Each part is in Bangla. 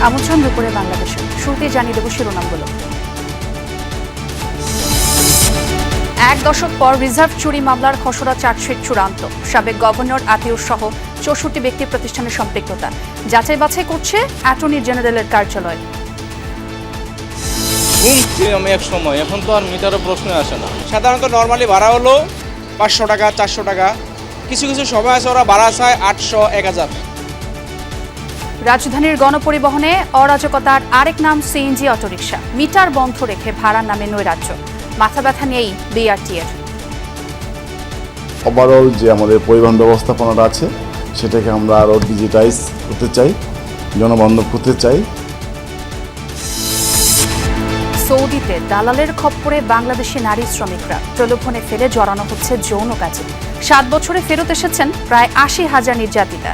আমন্ত্রণ দুপুরে বাংলাদেশে। শুরুতেই জানিয়ে দেব শিরোনামগুলো। এক দশক পর রিজার্ভ চুরি মামলার খসড়া চার্জশিট চূড়ান্ত। সাবেক গভর্নর আতিউর সহ ৬৪ ব্যক্তি প্রতিষ্ঠানের সম্পৃক্ততা যাচাই বাছাই করছে অ্যাটর্নি জেনারেলের কার্যালয়। শুনছি আমি এক সময়, এখন তো আর মিটারের প্রশ্ন আসে না। সাধারণত নর্মালি ভাড়া হলো ৫০০ টাকা, ৪০০ টাকা, কিছু কিছু সময় আছে ওরা ভাড়া চায় ৮০০, ১০০০। রাজধানীর গণপরিবহনে অরাজকতার আরেক নাম সিএনজি অটোরিকশা। মিটার বন্ধ রেখে ভাড়ার নামে নৈরাজ্য। মাথা ব্যথা নেই বিআরটি এর। ওভারঅল যে আমাদের পরিবহন ব্যবস্থাপনাটা আছে সেটাকে আমরা আরও ডিজিটাইজ করতে চাই, জনবান্ধব করতে চাই। সৌদিতে দালালের খপ্পরে বাংলাদেশি নারী শ্রমিকরা প্রলোভনে ফেলে জড়ানো হচ্ছে যৌন কাজে। ৭ বছরে ফেরত এসেছেন প্রায় ৮০,০০০ নির্যাতিতা।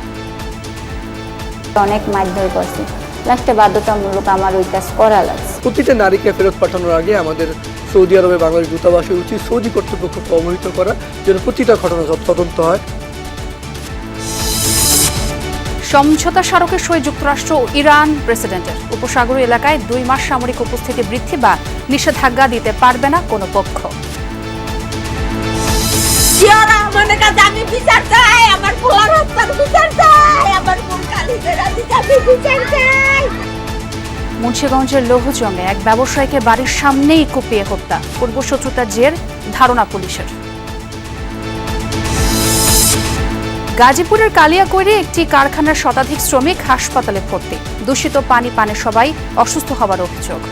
অনেক মারধর করছে, লাস্টে বাধ্যতামূলক আমার ওই কাজ করা লাগছে। প্রতিটা নারীকে ফেরত পাঠানোর আগে আমাদের সৌদি আরবে বাংলাদেশ দূতাবাসের উচিত সৌদি কর্তৃপক্ষকে অবহিত করা, যেন প্রতিটা ঘটনা তদন্ত হয়। সমঝোতা স্মারকে সই যুক্তরাষ্ট্র ও ইরান প্রেসিডেন্টের। উপসাগরীয় এলাকায় ২ মাস সামরিক উপস্থিতি বৃদ্ধি বা নিষেধাজ্ঞা দিতে পারবে না কোনো পক্ষ। আমি বিচার চাই, আমার পোলার হত্যার বিচার চাই, আমার বোন কালীদের বিচার চাই। মুন্সিগঞ্জের লৌহজঙ্গে এক ব্যবসায়ীকে বাড়ির সামনেই কুপিয়ে হত্যা। পূর্বশত্রুতার জের, ধারণা পুলিশের। গাজীপুরের কালিয়াকৈরে একটি কারখানার শতাধিক শ্রমিক হাসপাতালে ভর্তি। দূষিত পানি পানে সবাই অসুস্থ হওয়ার অভিযোগ।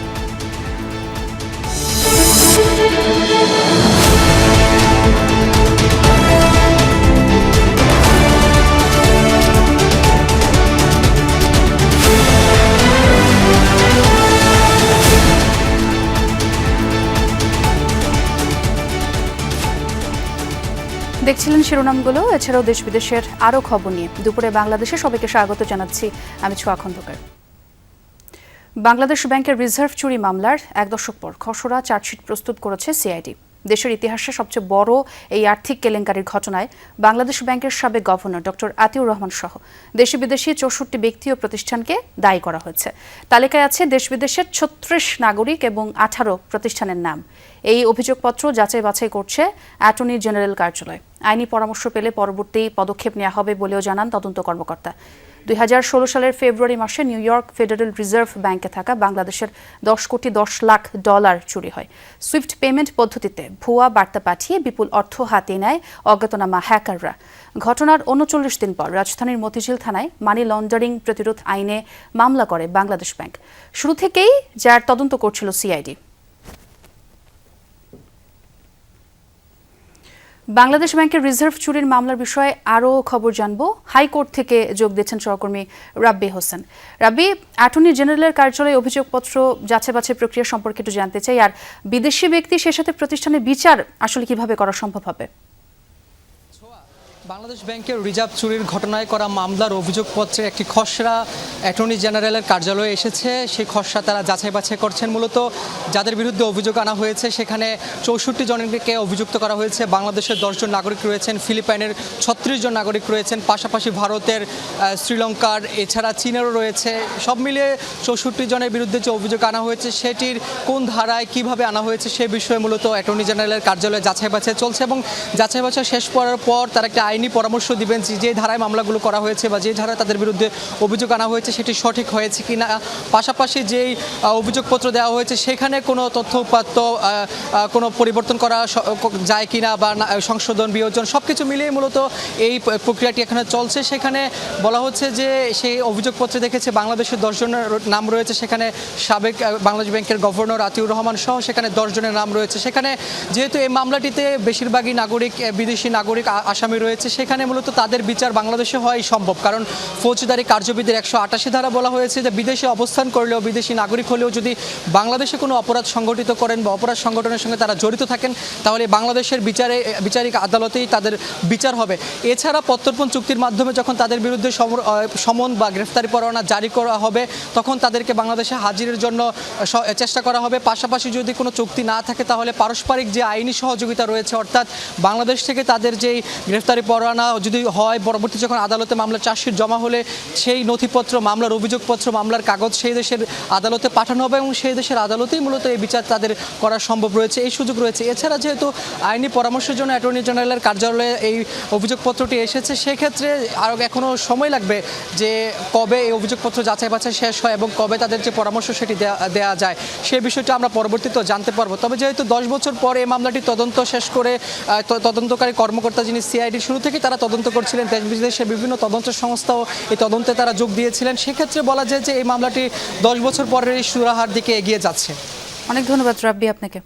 দেখছিলেন শিরোনামগুলো। এছাড়াও দেশ বিদেশের আরও খবর নিয়ে দুপুরে বাংলাদেশে সবাইকে স্বাগত জানাচ্ছি। আমি ছোঁয়া খন্দকার। বাংলাদেশ ব্যাংকের রিজার্ভ চুরি মামলার ১ দশক পর খসড়া চার্জশিট প্রস্তুত করেছে সিআইডি। দেশের ইতিহাসে সবচেয়ে বড় এই আর্থিক কেলেঙ্কারির ঘটনায় বাংলাদেশ ব্যাংকের সাবেক গভর্নর ডক্টর আতিউর রহমান সহ দেশি বিদেশি ৬৪ ব্যক্তি ও প্রতিষ্ঠানকে দায়ী করা হয়েছে। তালিকায় আছে দেশ বিদেশের ৩৬ নাগরিক এবং ১৮ প্রতিষ্ঠানের নাম। এই অভিযোগপত্র যাচাই বাছাই করছে অ্যাটর্নি জেনারেল কার্যালয়। আইনি পরামর্শ পেলে পরবর্তী পদক্ষেপ নেওয়া হবে বলেও জানান তদন্ত কর্মকর্তা। ২০১৬ সালের ফেব্রুয়ারি মাসে নিউ ইয়র্ক ফেডারেল রিজার্ভ ব্যাংকে থাকা বাংলাদেশের ১০,১০,০০,০০০ ডলার চুরি হয়। সুইফট পেমেন্ট পদ্ধতিতে ভুয়া বার্তা পাঠিয়ে বিপুল অর্থ হাতিয়ে নেয় অজ্ঞাতনামা হ্যাকাররা। ঘটনার ৩৯ দিন পর রাজধানীর মতিঝিল থানায় মানি লন্ডারিং প্রতিরোধ আইনে মামলা করে বাংলাদেশ ব্যাংক। শুরু থেকেই যার তদন্ত করছিল সিআইডি। বাংলাদেশ ব্যাংকের রিজার্ভ চুরির মামলার বিষয়ে আরও খবর জানব। হাইকোর্ট থেকে যোগ দিচ্ছেন সহকর্মী রাব্বি হোসেন। রাব্বি, অ্যাটর্নি জেনারেলের কার্যালয়ে অভিযোগপত্র যাচাই বাছাই প্রক্রিয়া সম্পর্কে একটু জানতে চাই, আর বিদেশি ব্যক্তি সে সাথে প্রতিষ্ঠানের বিচার আসলে কিভাবে করা সম্ভব হবে? বাংলাদেশ ব্যাংকের রিজার্ভ চুরির ঘটনায় করা মামলার অভিযোগপত্রে একটি খসড়া অ্যাটর্নি জেনারেলের কার্যালয়ে এসেছে। সেই খসড়া তারা যাচাই বাছাই করছেন। মূলত যাদের বিরুদ্ধে অভিযোগ আনা হয়েছে সেখানে ৬৪ জনকে অভিযুক্ত করা হয়েছে। বাংলাদেশের ১০ জন নাগরিক রয়েছেন, ফিলিপাইনের ৩৬ জন নাগরিক রয়েছেন, পাশাপাশি ভারতের, শ্রীলঙ্কার, এছাড়া চীনেরও রয়েছে। সব মিলিয়ে ৬৪ জনের বিরুদ্ধে যে অভিযোগ আনা হয়েছে সেটির কোন ধারায় কিভাবে আনা হয়েছে সে বিষয়ে মূলত অ্যাটর্নি জেনারেলের কার্যালয়ে যাচাই বাছাই চলছে এবং যাচাই বাছাই শেষ করার পর তারা একটা আইনি পরামর্শ দিবেন যে ধারায় মামলাগুলো করা হয়েছে বা যে ধারায় তাদের বিরুদ্ধে অভিযোগ আনা হয়েছে সেটি সঠিক হয়েছে কিনা, পাশাপাশি যেই অভিযোগপত্র দেওয়া হয়েছে সেখানে কোনো তথ্য উপাত্ত কোনো পরিবর্তন করা যায় কিনা বা সংশোধন বিয়োজন সবকিছু মিলিয়ে মূলত এই প্রক্রিয়াটি এখানে চলছে। সেখানে বলা হচ্ছে যে সেই অভিযোগপত্রে দেখেছে বাংলাদেশের ১০ জনের নাম রয়েছে। সেখানে সাবেক বাংলাদেশ ব্যাংকের গভর্নর আতিউর রহমান সহ সেখানে ১০ জনের নাম রয়েছে। সেখানে যেহেতু এই মামলাটিতে বেশিরভাগই নাগরিক, বিদেশি নাগরিক আসামি রয়েছে, সেখানে মূলত তাদের বিচার বাংলাদেশে হওয়াই সম্ভব। কারণ ফৌজদারি কার্যবিধির ১৮৮ ধারা বলা হয়েছে যে বিদেশে অবস্থান করলেও, বিদেশি নাগরিক হলেও যদি বাংলাদেশে কোনো অপরাধ সংগঠিত করেন বা অপরাধ সংগঠনের সঙ্গে তারা জড়িত থাকেন তাহলে বাংলাদেশের বিচারিক আদালতেই তাদের বিচার হবে। এছাড়া প্রত্যর্পণ চুক্তির মাধ্যমে যখন তাদের বিরুদ্ধে সমন বা গ্রেফতারি পরোয়ানা জারি করা হবে তখন তাদেরকে বাংলাদেশে হাজিরের জন্য চেষ্টা করা হবে। পাশাপাশি যদি কোনো চুক্তি না থাকে তাহলে পারস্পরিক যে আইনি সহযোগিতা রয়েছে, অর্থাৎ বাংলাদেশ থেকে তাদের যেই গ্রেফতারি করানো যদি হয়, পরবর্তী যখন আদালতে মামলার চার্জশিট জমা হলে সেই নথিপত্র, মামলার অভিযোগপত্র, মামলার কাগজ সেই দেশের আদালতে পাঠানো হবে এবং সেই দেশের আদালতেই মূলত এই বিচার তাদের করা সম্ভব রয়েছে, এই সুযোগ রয়েছে। এছাড়া যেহেতু আইনি পরামর্শের জন্য অ্যাটর্নি জেনারেলের কার্যালয়ে এই অভিযোগপত্রটি এসেছে, সেক্ষেত্রে আরও এখনও সময় লাগবে যে কবে এই অভিযোগপত্র যাচাই বাছাই শেষ হয় এবং কবে তাদের যে পরামর্শ সেটি দেওয়া যায়, সেই বিষয়টা আমরা পরবর্তীতে জানতে পারবো। তবে যেহেতু 10 বছর পরে এই মামলাটি তদন্ত শেষ করে তদন্তকারী কর্মকর্তা যিনি সিআইডি শুরু থেকে তারা তদন্ত করছিলেন, দেশ বিদেশের বিভিন্ন তদন্ত সংস্থাও এই তদন্তে তারা যোগ দিয়েছিলেন, সেক্ষেত্রে বলা যায় যে এই মামলাটি 10 বছর পরের এই সুরাহার দিকে এগিয়ে যাচ্ছে। অনেক ধন্যবাদ রাব্বি আপনাকে।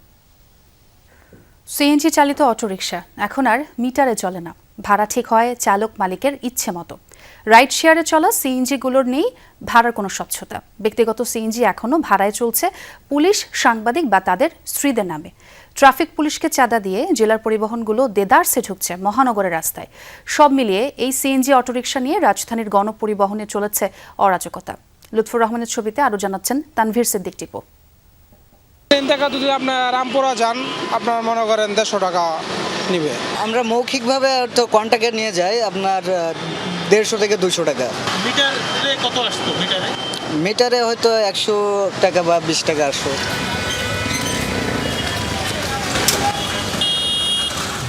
সিএনজি চালিত অটোরিকশা এখন আর মিটারে চলে না, ভাড়া ঠিক হয় চালক মালিকের ইচ্ছে মতো। রাইড শেয়ারে চলা সিএনজিগুলোর নেই ভাড়ার কোনো স্বচ্ছতা। ব্যক্তিগত সিএনজি এখনও ভাড়ায় চলছে পুলিশ, সাংবাদিক বা তাদের স্ত্রীদের নামে। ট্রাফিক পুলিশকে চাঁদা দিয়ে জেলার পরিবহনগুলো দেদারসে ঢুকছে মহানগরের রাস্তায়। সব মিলিয়ে এই সিএনজি অটোরিকশা নিয়ে রাজধানীর গণপরিবহনে চলেছে অরাজকতা। লুৎফুর রহমানের ছবিতে আরও জানাচ্ছেন তানভীর সিদ্দিক টিপু। টাকা যদি আপনার রামপুরা যান, আপনার মনে করেন 150 টাকা নিবে। আমরা মৌখিকভাবে তো কন্ট্যাক্টে নিয়ে যাই আপনার 150 থেকে 200 টাকা। মিটারে কত আসতো? মিটারে হয়তো 100 টাকা বা 20 টাকা আসতো।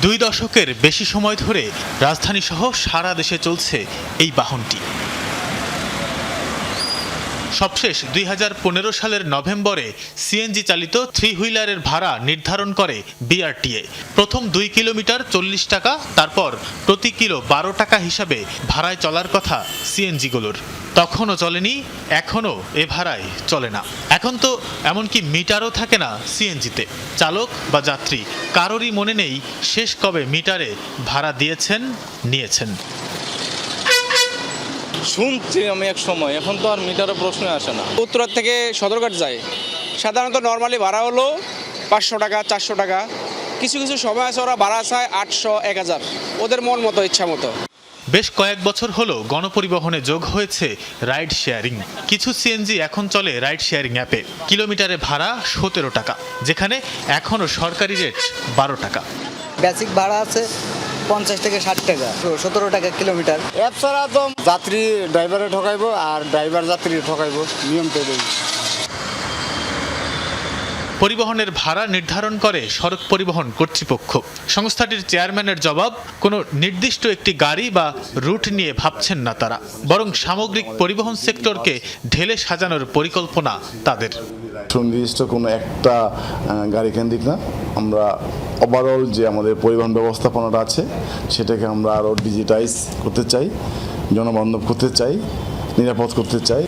2 দশকের বেশি সময় ধরে রাজধানী সহ সারা দেশে চলছে এই বাহনটি। সবশেষ 2015 সালের নভেম্বরে সিএনজি চালিত 3 হুইলারের ভাড়া নির্ধারণ করে বিআরটিএ। প্রথম 2 কিলোমিটার 40 টাকা, তারপর প্রতি কিলো 12 টাকা হিসাবে ভাড়ায় চলার কথা সিএনজিগুলোর। তখনও চলেনি, এখনও এ ভাড়ায় চলে না। এখন তো এমনকি মিটারও থাকে না সিএনজিতে। চালক বা যাত্রী কারোরই মনে নেই শেষ কবে মিটারে ভাড়া দিয়েছেন, নিয়েছেন। শুনছি আমি এক সময়, এখন তো আর মিটারের প্রশ্ন আসে না। উত্তরা থেকে সদরঘাট যায়, সাধারণত নর্মালি ভাড়া হলো 500 টাকা, 400 টাকা। কিছু কিছু সময় আছে ওরা ভাড়া চায় 800, 1000, ওদের মন মতো, ইচ্ছা মতো। বেশ কয়েক বছর হলো গণপরিবহনে যোগ হয়েছে রাইড শেয়ারিং। কিছু সিএনজি এখন চলে রাইড শেয়ারিং অ্যাপে। কিলোমিটারে ভাড়া 17 টাকা, যেখানে এখনও সরকারি রেট 12 টাকা। বেসিক ভাড়া আছে 50 থেকে 60 টাকা, 17 টাকা কিলোমিটার। অ্যাপ ছাড়া তো যাত্রী ড্রাইভারে ঠকাইবো আর ড্রাইভার যাত্রী ঠকাইবো, নিয়ম তো এই। পরিবহনের ভাড়া নির্ধারণ করে সড়ক পরিবহন কর্তৃপক্ষ। সংস্থাটির চেয়ারম্যানের জবাব, কোনো নির্দিষ্ট একটি গাড়ি বা রুট নিয়ে ভাবছেন না তারা, বরং সামগ্রিক পরিবহন সেক্টরকে ঢেলে সাজানোর পরিকল্পনা তাদের। সুনির্দিষ্ট কোনো একটা গাড়ি কেন্দ্রিক না, আমরা ওভারঅল যে আমাদের পরিবহন ব্যবস্থাপনাটা আছে সেটাকে আমরা আরও ডিজিটাইজ করতে চাই, জনবান্ধব করতে চাই, নিরাপদ করতে চাই।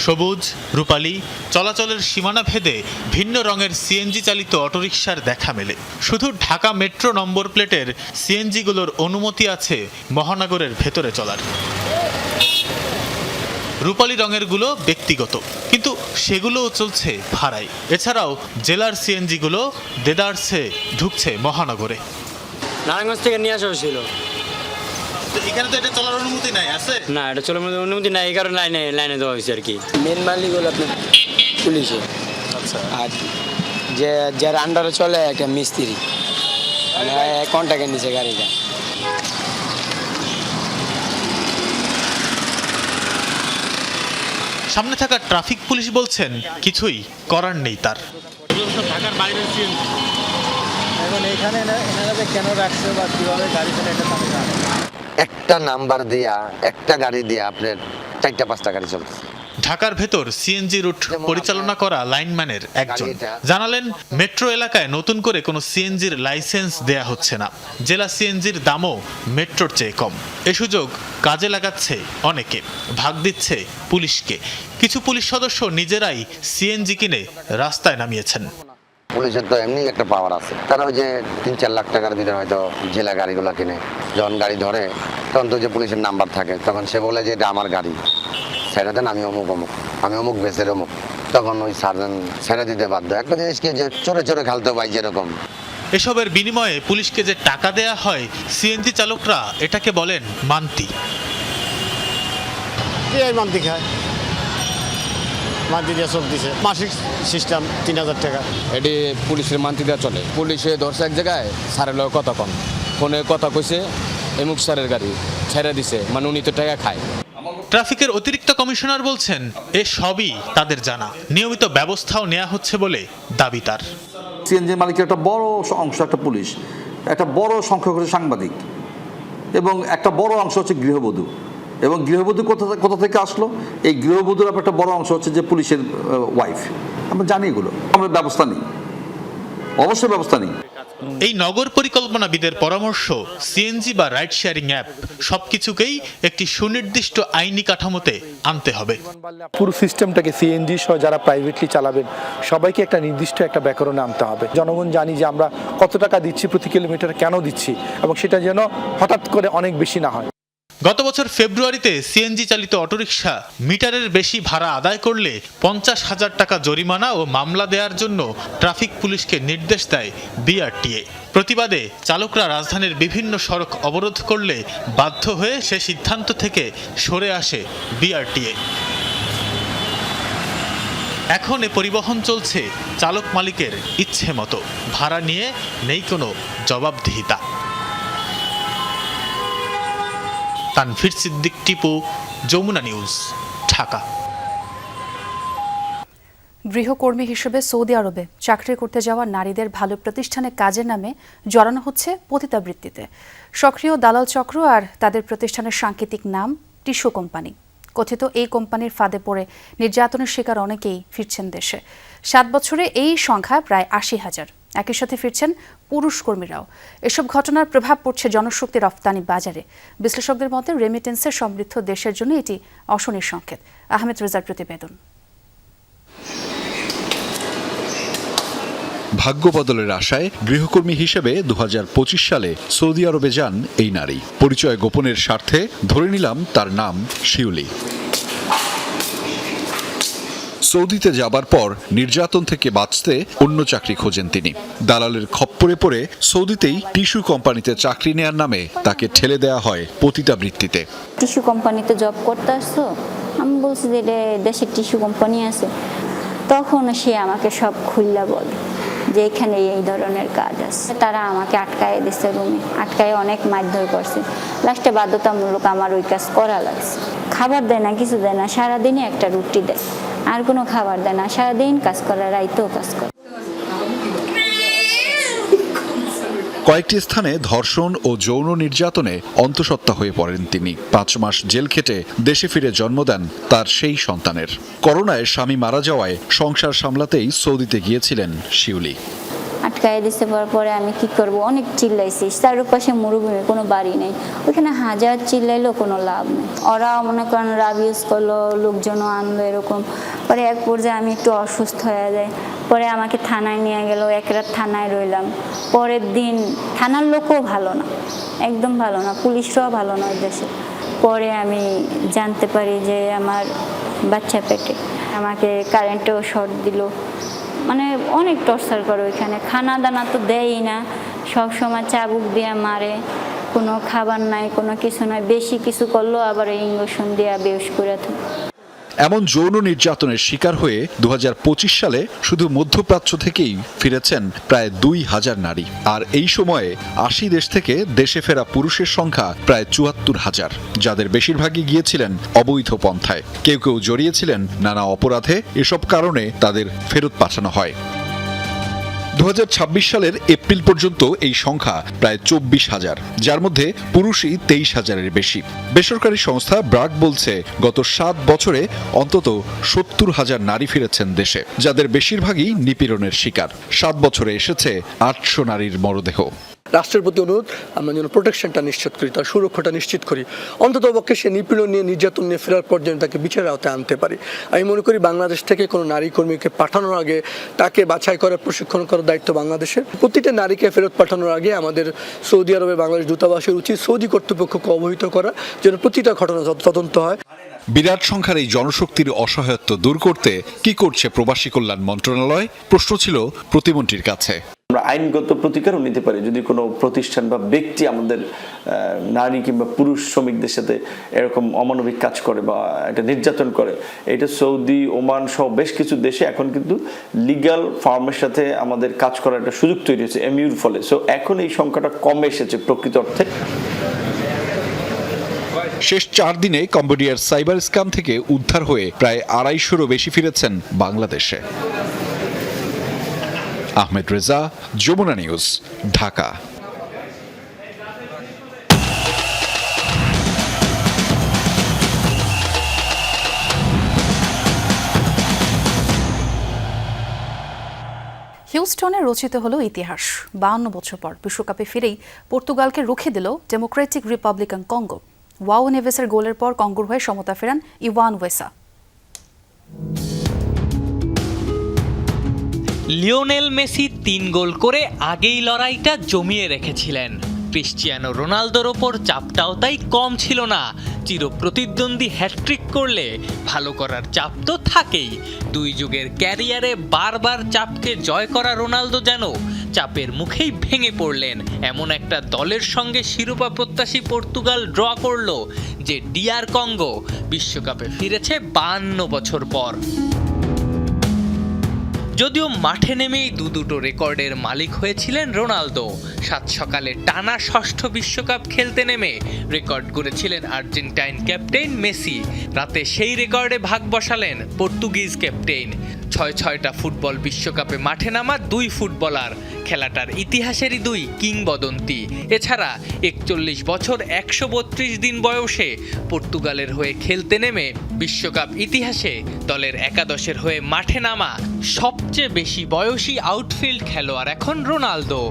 সবুজ, রূপালী, চলাচলের সীমানা ভেদে ভিন্ন রঙের সিএনজি চালিত অটোরিকশার দেখা মেলে। শুধু ঢাকা মেট্রো নম্বর প্লেটের সিএনজিগুলোর অনুমতি আছে মহানগরের ভেতরে চলার। রূপালী রঙেরগুলো ব্যক্তিগত, কিন্তু সেগুলোও চলছে ভাড়ায়। এছাড়াও জেলার সিএনজিগুলো দেদারসে ঢুকছে মহানগরে। নারায়ণগঞ্জ থেকে নিয়ে আসা হয়েছিল। এখানে তো এটা চলার অনুমতি নাই, আছে না, এটা চলার অনুমতি নাই, এই কারণে লাইনে দেওয়া হয়েছে আর কি। মেন মালিক হলো আপনার পুলিশে। আচ্ছা। আর যার আন্ডারে চলে একটা মিস্ত্রি, কন্ট্যাক্টের নিচে গাড়িটা। সামনে থাকা ট্রাফিক পুলিশ বলছেন কিছুই করার নেই তার। ঢাকার বাইরের সিএনজি এখন এখানে এনারা কেন রাখছে বা কিভাবে গাড়ি চলে এটা তো আমি জানি না। একটা নাম্বার দিয়া, একটা গাড়ি দিয়ে আপনার 4-5টা গাড়ি চলতেছে। ঢাকার ভেতর সিএনজি রুট পরিচালনা করা লাইনম্যানের একজন জানালেন, মেট্রো এলাকায় নতুন করে কোনো সিএনজির লাইসেন্স দেয়া হচ্ছে না। জেলা সিএনজির দামও মেট্রোর চেয়ে কম। এ সুযোগ কাজে লাগাচ্ছে অনেকে, ভাগ দিচ্ছে পুলিশকে। কিছু পুলিশ সদস্য নিজেরাই সিএনজি কিনে রাস্তায় নামিয়েছেন। পুলিশের তো এমনি একটা পাওয়ার আছে, তারা ওই যে 3-4 লাখ টাকার ভিতরে হয়তো জেলা গাড়িগুলো কিনে, যখন গাড়ি ধরে তখন তো যে পুলিশের নাম্বার থাকে, তখন সে বলে যে এটা আমার গাড়ি, ছেড়ে দেন, আমি অমুক অমুক, আমি অমুক বেসের অমুক, তখন ওই সার্জন ছেড়ে দিতে বাধ্য। একটা জিনিসকে যে চোরে চোরে খেলতে পাই যেরকম। এসবের বিনিময়ে পুলিশকে যে টাকা দেয়া হয়, সিএনজি চালকরা এটাকে বলেন মান্তি। মান্তি খায়, মান্থলি দিয়ে চোখ দিছে, মাসিক সিস্টেম 3000 টাকা। এটি পুলিশের মান্থলি দেওয়া চলে। পুলিশে ধরছে এক জায়গায়, স্যারের লোক কথা কম, ফোনে কথা কইছে এমুক স্যারের গাড়ি ছেড়ে দিছে, মানে উনি তো টাকা খায়। ট্রাফিকের অতিরিক্ত কমিশনার বলছেন এ সবই তাদের জানা, নিয়মিত ব্যবস্থাও নেওয়া হচ্ছে বলে দাবি তার। সিএনজি মালিকের একটা বড় অংশ একটা পুলিশ, একটা বড় সংখ্যক হচ্ছে সাংবাদিক, এবং একটা বড় অংশ হচ্ছে গৃহবধূ। এবং গৃহবধূ কোথা থেকে আসলো? এই গৃহবধূর একটা বড় অংশ হচ্ছে যে পুলিশের ওয়াইফ। আমরা জানি এগুলো, আমরা ব্যবস্থা নিই, অবশ্যই ব্যবস্থা নিই। এই নগর পরিকল্পনাবিদের পরামর্শ, সিএনজি বা রাইড শেয়ারিং অ্যাপ সবকিছুকেই একটি সুনির্দিষ্ট আইনি কাঠামোতে আনতে হবে। পুরো সিস্টেমটাকে সিএনজি সহ যারা প্রাইভেটলি চালাবেন সবাইকে একটা নির্দিষ্ট একটা ব্যাকরণে আনতে হবে। জনগণ জানি যে আমরা কত টাকা দিচ্ছি প্রতি কিলোমিটার, কেন দিচ্ছি, এবং সেটা যেন হঠাৎ করে অনেক বেশি না হয়। গত বছর ফেব্রুয়ারিতে সিএনজি চালিত অটোরিকশা মিটারের বেশি ভাড়া আদায় করলে 50,000 টাকা জরিমানা ও মামলা দেওয়ার জন্য ট্রাফিক পুলিশকে নির্দেশ দেয় বিআরটিএ। প্রতিবাদে চালকরা রাজধানীর বিভিন্ন সড়ক অবরোধ করলে বাধ্য হয়ে সে সিদ্ধান্ত থেকে সরে আসে বিআরটিএ। এখন এ পরিবহন চলছে চালক মালিকের ইচ্ছে মতো, ভাড়া নিয়ে নেই কোনো জবাবদিহিতা। তানভীর সিদ্দিক, টিপু, যমুনা নিউজ, ঢাকা। গৃহকর্মী হিসেবে সৌদি আরবে চাকরি করতে যাওয়া নারীদের ভালো প্রতিষ্ঠানে কাজের নামে জড়ানো হচ্ছে পতিতাবৃত্তিতে। সক্রিয় দালাল চক্র আর তাদের প্রতিষ্ঠানের সাংকেতিক নাম টিস্যু কোম্পানি। কথিত এই কোম্পানির ফাঁদে পড়ে নির্যাতনের শিকার অনেকেই ফিরছেন দেশে। 7 বছরে এই সংখ্যা প্রায় 80,000। একই সাথে ফিরছেন পুরুষ কর্মীরাও। এসব ঘটনার প্রভাব পড়ছে জনশক্তি রফতানি বাজারে। বিশ্লেষকদের মতে রেমিটেন্সের সমৃদ্ধ দেশের জন্য এটি অশনির সংকেত। আহমেদ রেজার প্রতিবেদন। ভাগ্য বদলের আশায় গৃহকর্মী হিসেবে 2025 সালে সৌদি আরবে যান এই নারী। পরিচয় গোপনের স্বার্থে ধরে নিলাম তার নাম শিউলি। সৌদিতে যাবার পর নির্যাতন থেকে বাঁচতে অন্য চাকরি খোঁজেন তিনি। দালালের খপ্পরে পড়ে সৌদিতেই টিস্যু কোম্পানিতে চাকরি নেয়ার নামে তাকে ঠেলে দেওয়া হয় পতিতাবৃত্তিতে। টিস্যু কোম্পানিতে জব করতে আসছো? আমি বলছি যে দেশের টিস্যু কোম্পানি আছে। তখন সে আমাকে সব খুললা বলে যে এখানে এই ধরনের কাজ আছে। তারা আমাকে আটকায় দিচ্ছে রুমে, আটকায় অনেক মারধর করছে। লাস্টে বাধ্যতামূলক আমার ওই কাজ করা লাগছে। খাবার দেয় না, কিছু দেয় না, সারাদিনই একটা রুটি দেয়, আর কোনো খাবার দেয় না। সারাদিন কাজ করে, রাইতেও কাজ করে। কয়েকটি স্থানে ধর্ষণ ও যৌন নির্যাতনে অন্তঃসত্ত্বা হয়ে পড়েন তিনি। 5 মাস জেল খেটে দেশে ফিরে জন্ম দেন তার সেই সন্তানের। করোনায় স্বামী মারা যাওয়ায় সংসার সামলাতেই সৌদিতে গিয়েছিলেন শিউলি। আটকায় দিতে পরে আমি কি করব, অনেক চিল্লাইছি। চারপাশে মরুভূমি, কোনো বাড়ি নেই। ওইখানে হাজার চিল্লাইলেও কোনো লাভ নেই। ওরাও মনে করেন রাব ইউজ করলো, লোকজনও আনলো, এরকম। পরে এক পর্যায়ে আমি একটু অসুস্থ হয়ে যাই। পরে আমাকে থানায় নিয়ে গেল, এক রাত থানায় রইলাম। পরের দিন থানার লোকও ভালো না, একদম ভালো না, পুলিশরাও ভালো না ওই দেশে। পরে আমি জানতে পারি যে আমার বাচ্চা পেটে। আমাকে কারেন্টেও শর্ট দিল, মানে অনেক টর্চার করে ওইখানে। খানা দানা তো দেয়ই না, সব সময় চাবুক দিয়ে মারে, কোনো খাবার নাই, কোনো কিছু নাই। বেশি কিছু করলেও আবার ইঞ্জেকশন দিয়ে বেহুশ করে থাকে। এমন যৌন নির্যাতনের শিকার হয়ে 2025 সালে শুধু মধ্যপ্রাচ্য থেকেই ফিরেছেন প্রায় 2000 নারী। আর এই সময়ে 80 দেশ থেকে দেশে ফেরা পুরুষের সংখ্যা প্রায় 74,000, যাদের বেশিরভাগই গিয়েছিলেন অবৈধ পন্থায়। কেউ কেউ জড়িয়েছিলেন নানা অপরাধে। এসব কারণে তাদের ফেরত পাঠানো হয়। 2026 সালের এপ্রিল পর্যন্ত এই সংখ্যা প্রায় 24,000, যার মধ্যে পুরুষই 23,000-এর বেশি। বেসরকারি সংস্থা ব্রাক বলছে গত 7 বছরে অন্তত 70,000 নারী ফিরেছেন দেশে, যাদের বেশিরভাগই নিপীড়নের শিকার। 7 বছরে এসেছে 800 নারীর মরদেহ। রাষ্ট্রের প্রতি অনুরোধ, আমরা যেন প্রোটেকশনটা নিশ্চিত করি, তার সুরক্ষাটা নিশ্চিত করি। অন্তত পক্ষে সে নিপীড়ন নিয়ে, নির্যাতন নিয়ে ফেরার পর যেন তাকে বিচারের আওতায় আনতে পারি। আমি মনে করি বাংলাদেশ থেকে কোনো নারী কর্মীকে পাঠানোর আগে তাকে বাছাই করার, প্রশিক্ষণ করার দায়িত্ব বাংলাদেশের। প্রতিটা নারীকে ফেরত পাঠানোর আগে আমাদের সৌদি আরবে বাংলাদেশ দূতাবাসের উচিত সৌদি কর্তৃপক্ষকে অবহিত করা, যেন প্রতিটা ঘটনা তদন্ত হয়। বিরাট সংখ্যার এই জনশক্তির অসহায়ত্ব দূর করতে কি করছে প্রবাসী কল্যাণ মন্ত্রণালয়? প্রশ্ন ছিল প্রতিমন্ত্রীর কাছে। আমরা আইনগত প্রতিকারও নিতে পারি যদি কোনো প্রতিষ্ঠান বা ব্যক্তি আমাদের নারী কিংবা পুরুষ শ্রমিকদের সাথে এরকম অমানবিক কাজ করে বা এটা নির্যাতন করে। এটা সৌদি, ওমান সহ বেশ কিছু দেশে এখন কিন্তু লিগ্যাল ফার্মের সাথে আমাদের কাজ করার একটা সুযোগ তৈরি হয়েছে এমইউর ফলে। সো এখন এই সংখ্যাটা কমে এসেছে প্রকৃত অর্থে। শেষ 4 দিনে কম্বোডিয়ার সাইবার স্ক্যাম থেকে উদ্ধার হয়ে প্রায় 250-রও বেশি ফিরেছেন বাংলাদেশে। আহমেদ রেজা, যমুনা নিউজ, ঢাকা। হিউস্টনে রচিত হলো ইতিহাস। 52 বছর পর বিশ্বকাপে ফিরেই পর্তুগালকে রুখে দিল ডেমোক্রেটিক রিপাবলিকান কঙ্গো। ওয়াও নেভেসের গোলের পর কঙ্গোর হয়ে সমতা ফেরান ইভান ওয়েসা। লিওনেল মেসি 3 গোল করে আগেই লড়াইটা জমিয়ে রেখেছিলেন। ক্রিশ্চিয়ানো রোনালদোর ওপর চাপটাও তাই কম ছিল না। চিরপ্রতিদ্বন্দ্বী হ্যাটট্রিক করলে ভালো করার চাপ তো থাকেই। 2 যুগের ক্যারিয়ারে বারবার চাপকে জয় করা রোনালদো যেন চাপের মুখেই ভেঙে পড়লেন। এমন একটা দলের সঙ্গে শিরোপা প্রত্যাশী পর্তুগাল ড্র করল যে ডিআর কঙ্গো বিশ্বকাপে ফিরেছে 52 বছর পর। যদিও মাঠে নেমেই দুটো রেকর্ডের মালিক হয়েছিলেন রোনালদো। 7 সকালে টানা 6ষ্ঠ বিশ্বকাপ খেলতে নেমে রেকর্ড গড়েছিলেন আর্জেন্টাইন ক্যাপ্টেন মেসি। রাতে সেই রেকর্ডে ভাগ বসালেন পর্তুগিজ ক্যাপ্টেন। 6টা ফুটবল বিশ্বকাপে মাঠে নামা 2 ফুটবলার, খেলাটার ইতিহাসেরই 2 কিংবদন্তি। এছাড়া 41 বছর 132 দিন বয়সে পর্তুগালের হয়ে খেলতে নেমে বিশ্বকাপ ইতিহাসে দলের একাদশের হয়ে মাঠে নামা সবচেয়ে বেশি বয়সী আউটফিল্ড খেলোয়াড় এখন রোনালদো।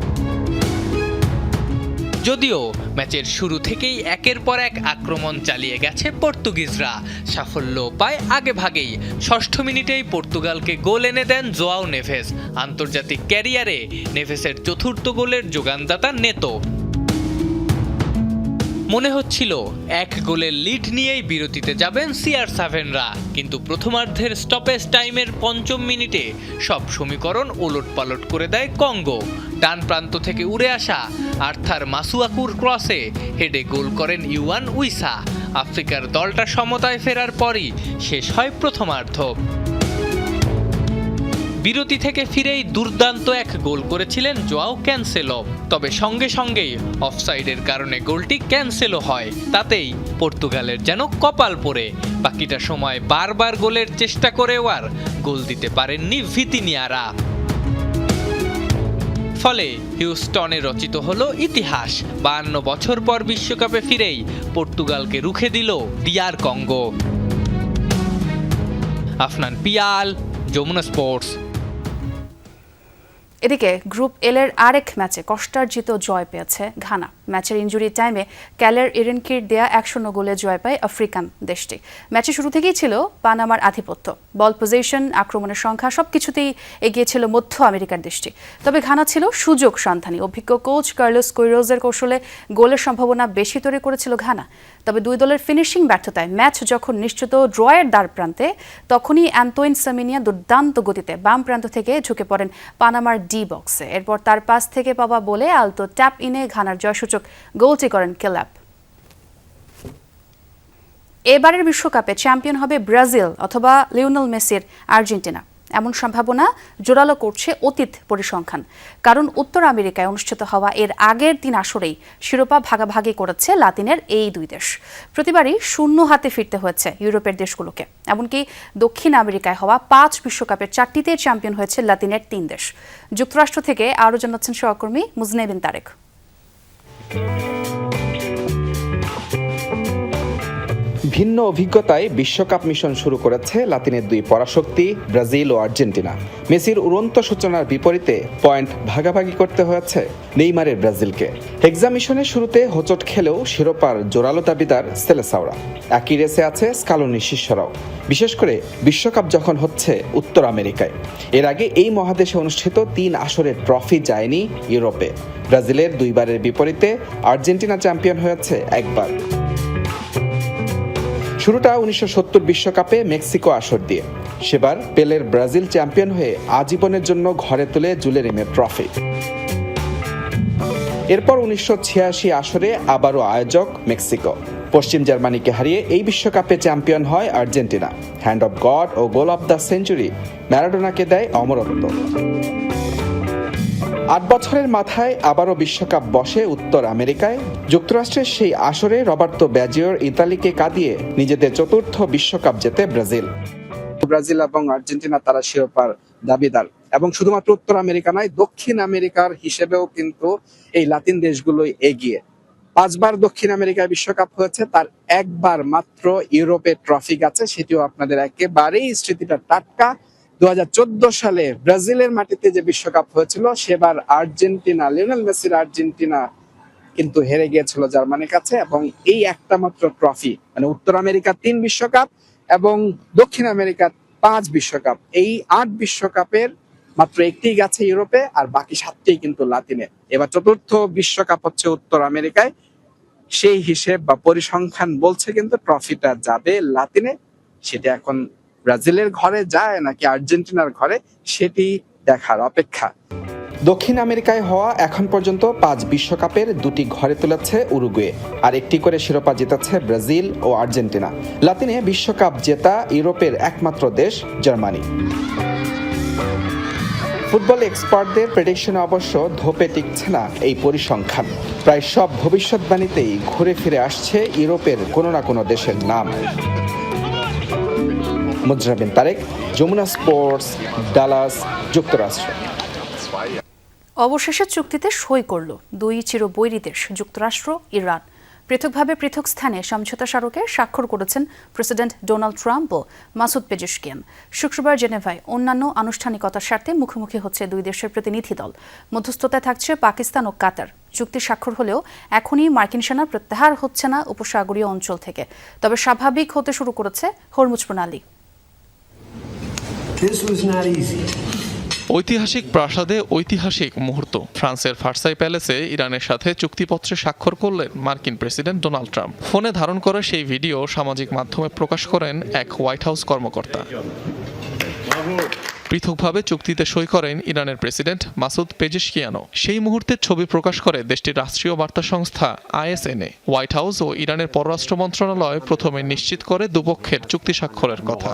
যদিও ম্যাচের শুরু থেকেই একের পর এক আক্রমণ চালিয়ে গেছে পর্তুগিজরা, সাফল্য পায় আগে ভাগেই। 6ষ্ঠ মিনিটেই পর্তুগালকে গোল এনে দেন জোয়াও নেভেস। আন্তর্জাতিক ক্যারিয়ারে নেভেসের 4র্থ গোলের যোগানদাতা নেতো। মনে হচ্ছিল 1 গোলের লিড নিয়েই বিরতিতে যাবেন CR7রা, কিন্তু প্রথমার্ধের স্টপেজ টাইমের 5ম মিনিটে সব সমীকরণ ওলটপালট করে দেয় কঙ্গো। ডান প্রান্ত থেকে উড়ে আসা আর্থার মাসুয়াকুর ক্রসে হেডে গোল করেন ইওয়ান উইসা। আফ্রিকার দলটা সমতায় ফেরার পরই শেষ হয় প্রথমার্ধ। বিরতি থেকে ফিরেই দুর্দান্ত 1 গোল করেছিলেন জোয়াও ক্যানসেলো, তবে সঙ্গে সঙ্গেই অফসাইডের কারণে গোলটি ক্যান্সেলও হয়। তাতেই পর্তুগালের যেন কপাল পড়ে। বাকিটা সময় বারবার গোলের চেষ্টা করেও আর গোল দিতে পারেননি ভিতিনিয়ারা। ফলে হিউস্টনে রচিত হলো ইতিহাস। 52 বছর পর বিশ্বকাপে ফিরেই পর্তুগালকে রুখে দিল DR Congo. Afnan Pial, Jamuna sports. এদিকে গ্রুপ এল এর আরেক ম্যাচে কষ্টার্জিত জয় পেয়েছে ঘানা। ম্যাচের ইনজুরি টাইমে ক্যালের ইরেনকির দেয়া 1-0 গোলে জয় পায় আফ্রিকান দেশটি। ম্যাচে শুরু থেকেই ছিল পানামার আধিপত্য। বল পজিশন, আক্রমণের সংখ্যা সবকিছুতেই এগিয়ে ছিল মধ্য আমেরিকার দেশটি। তবে ঘানা ছিল সুযোগ সন্ধানী। অভিজ্ঞ কোচ কার্লোস কুইরোজের কৌশলে গোলের সম্ভাবনা বেশি তৈরি করেছিল ঘানা। তবে 2 দলের ফিনিশিং ব্যর্থতায় ম্যাচ যখন নিশ্চিত ড্রয়ের দ্বার প্রান্তে, তখনই অ্যান্তোইন সামিনিয়া দুর্দান্ত গতিতে বাম প্রান্ত থেকে ঝুঁকে পড়েন পানামার ডি বক্সে। এরপর তার পাস থেকে পাওয়া বলে আলতো ট্যাপ ইনে ঘানার জয়সূচক গোলটি করেন কেলাপ। এবারের বিশ্বকাপে চ্যাম্পিয়ন হবে ব্রাজিল অথবা লিওনেল মেসির আর্জেন্টিনা। এমন সম্ভাবনা জোরালো করছে অতীত পরিসংখ্যান। কারণ উত্তর আমেরিকায় অনুষ্ঠিত হওয়া এর আগের 3 আসরেই শিরোপা ভাগাভাগি করেছে লাতিনের এই 2 দেশ। প্রতিবারই শূন্য হাতে ফিরতে হয়েছে ইউরোপের দেশগুলোকে। এমনকি দক্ষিণ আমেরিকায় হওয়া 5 বিশ্বকাপের 4টিতে চ্যাম্পিয়ন হয়েছে লাতিনের 3 দেশ। যুক্তরাষ্ট্র থেকে আরও জানাচ্ছেন সহকর্মী মুজনেবিন তারেক। ভিন্ন অভিজ্ঞতায় বিশ্বকাপ মিশন শুরু করেছে লাতিনের 2 পরাশক্তি ব্রাজিল ও আর্জেন্টিনা। মেসির উড়ন্ত সূচনার বিপরীতে পয়েন্ট ভাগাভাগি করতে হয়েছে নেইমারের ব্রাজিলকে। হেক্সা মিশনের শুরুতে হোঁচট খেলেও শিরোপার জোরালো দাবিদার সেলেসাওরা। একই রেসে আছে স্কালোনির শিষ্যরাও, বিশেষ করে বিশ্বকাপ যখন হচ্ছে উত্তর আমেরিকায়। এর আগে এই মহাদেশে অনুষ্ঠিত 3 আসরের ট্রফি যায়নি ইউরোপে। ব্রাজিলের 2 বারের বিপরীতে আর্জেন্টিনা চ্যাম্পিয়ন হয়েছে 1 বার। শুরুটা 1970 বিশ্বকাপে মেক্সিকো আসর দিয়ে। সেবার পেলের ব্রাজিল চ্যাম্পিয়ন হয়ে আজীবনের জন্য ঘরে তোলে জুলেরিমের ট্রফি। এরপর 1986 আসরে আবারও আয়োজক মেক্সিকো। পশ্চিম জার্মানিকে হারিয়ে এই বিশ্বকাপে চ্যাম্পিয়ন হয় আর্জেন্টিনা। হ্যান্ড অফ গড ও গোল অফ দ্য সেঞ্চুরি ম্যারাডোনাকে দেয় অমরত্ব। 8 বছরের মাথায় আবারও বিশ্বকাপ বসে উত্তর আমেরিকায়। যুক্তরাষ্ট্রের সেই আসরে রবার্তো ব্যাজিওর ইতালিকে কাঁদিয়ে নিজেদের চতুর্থ বিশ্বকাপ জেতে ব্রাজিল। ব্রাজিল এবং আর্জেন্টিনা তারা শিরোপার দাবিদার, এবং শুধুমাত্র উত্তর আমেরিকা নয়, দক্ষিণ আমেরিকার হিসেবেও কিন্তু এই লাতিন দেশগুলোই এগিয়ে। 5 বার দক্ষিণ আমেরিকায় বিশ্বকাপ হয়েছে, তার একবার মাত্র ইউরোপে ট্রফি গেছে, সেটিও আপনাদের একেবারেই স্মৃতিটা টাটকা। 2014 সালে ব্রাজিলের মাটিতে যে বিশ্বকাপ হয়েছিল, সেবার আর্জেন্টিনা, লিওনেল মেসির আর্জেন্টিনা কিন্তু হেরে গিয়েছিল জার্মানির কাছে, এবং এই একটা মাত্র ট্রফি, মানে উত্তর আমেরিকা 3 বিশ্বকাপ এবং দক্ষিণ আমেরিকা 5 বিশ্বকাপ, এই 8 বিশ্বকাপের মাত্র একটি গেছে ইউরোপে, আর বাকি 7টি কিন্তু লাতিনে। এবার চতুর্থ বিশ্বকাপ হচ্ছে উত্তর আমেরিকায়। সেই হিসেব বা পরিসংখ্যান বলছে কিন্তু ট্রফিটা যাবে লাতিনে। সেটা এখন ব্রাজিলের ঘরে যায় নাকি আর্জেন্টিনার ঘরে, সেটি দেখার অপেক্ষা। দক্ষিণ আমেরিকায় হওয়া এখন পর্যন্ত 5 বিশ্বকাপের 2টি ঘরে তুলেছে উরুগুয়ে, আর একটি করে শিরোপা জিতেছে ব্রাজিল ও আর্জেন্টিনা। লাতিনে বিশ্বকাপ জেতা ইউরোপের একমাত্র দেশ জার্মানি। ফুটবল এক্সপার্টদের প্রেডিকশনে অবশ্য ধোপে টিকছে না এই পরিসংখ্যান। প্রায় সব ভবিষ্যৎবাণীতেই ঘুরে ফিরে আসছে ইউরোপের কোনো না কোনো দেশের নাম। মুজরা বিন তারেক, যমুনা স্পোর্টস, ডালাস, যুক্তরাষ্ট্র। অবশেষে চুক্তিতে সই করল 2 চিরবৈরী দেশ যুক্তরাষ্ট্র, ইরান। পৃথকভাবে পৃথক স্থানে সমঝোতা স্মারকে স্বাক্ষর করেছেন প্রেসিডেন্ট ডোনাল্ড ট্রাম্প ও মাসুদ পেজেশকিয়ান। শুক্রবার জেনেভায় অন্যান্য আনুষ্ঠানিকতার স্বার্থে মুখোমুখি হচ্ছে 2 দেশের প্রতিনিধি দল। মধ্যস্থতায় থাকছে পাকিস্তান ও কাতার। চুক্তি স্বাক্ষর হলেও এখনই মার্কিন সেনা প্রত্যাহার হচ্ছে না উপসাগরীয় অঞ্চল থেকে, তবে স্বাভাবিক হতে শুরু করেছে হরমুজ প্রণালী। ঐতিহাসিক প্রাসাদে ঐতিহাসিক মুহূর্ত। ফ্রান্সের ভার্সাই প্যালেসে ইরানের সাথে চুক্তিপত্রে স্বাক্ষর করলেন মার্কিন প্রেসিডেন্ট ডোনাল্ড ট্রাম্প। ফোনে ধারণ করা সেই ভিডিও সামাজিক মাধ্যমে প্রকাশ করেন এক হোয়াইট হাউস কর্মকর্তা। পৃথকভাবে চুক্তিতে সই করেন ইরানের প্রেসিডেন্ট মাসুদ পেজেশকিয়ানও। সেই মুহূর্তের ছবি প্রকাশ করে দেশটির রাষ্ট্রীয় বার্তা সংস্থা ISNA। হোয়াইট হাউস ও ইরানের পররাষ্ট্র মন্ত্রণালয় প্রথমে নিশ্চিত করে দুপক্ষের চুক্তি স্বাক্ষরের কথা।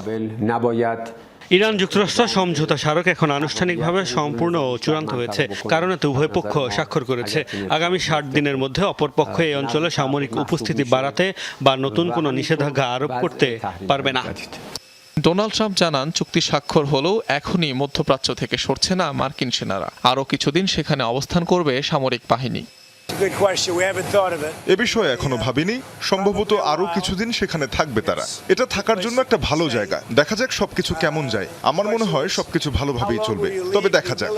ইরান যুক্তরাষ্ট্র সমঝোতা স্মারক এখন আনুষ্ঠানিকভাবে সম্পূর্ণ ও চূড়ান্ত হয়েছে, কারণ এতে উভয় পক্ষ স্বাক্ষর করেছে। আগামী 60 দিনের মধ্যে অপরপক্ষ এই অঞ্চলে সামরিক উপস্থিতি বাড়াতে বা নতুন কোনো নিষেধাজ্ঞা আরোপ করতে পারবে না। ডোনাল্ড ট্রাম্প জানান, চুক্তি স্বাক্ষর হলেও এখনই মধ্যপ্রাচ্য থেকে সরছে না মার্কিন সেনারা। আরও কিছুদিন সেখানে অবস্থান করবে সামরিক বাহিনী। এ বিষয়ে এখনো ভাবিনি। সম্ভবত আরো কিছুদিন সেখানে থাকবে তারা। এটা থাকার জন্য একটা ভালো জায়গা। দেখা যাক সবকিছু কেমন যায়। আমার মনে হয় সবকিছু ভালোভাবেই চলবে, তবে দেখা যাক।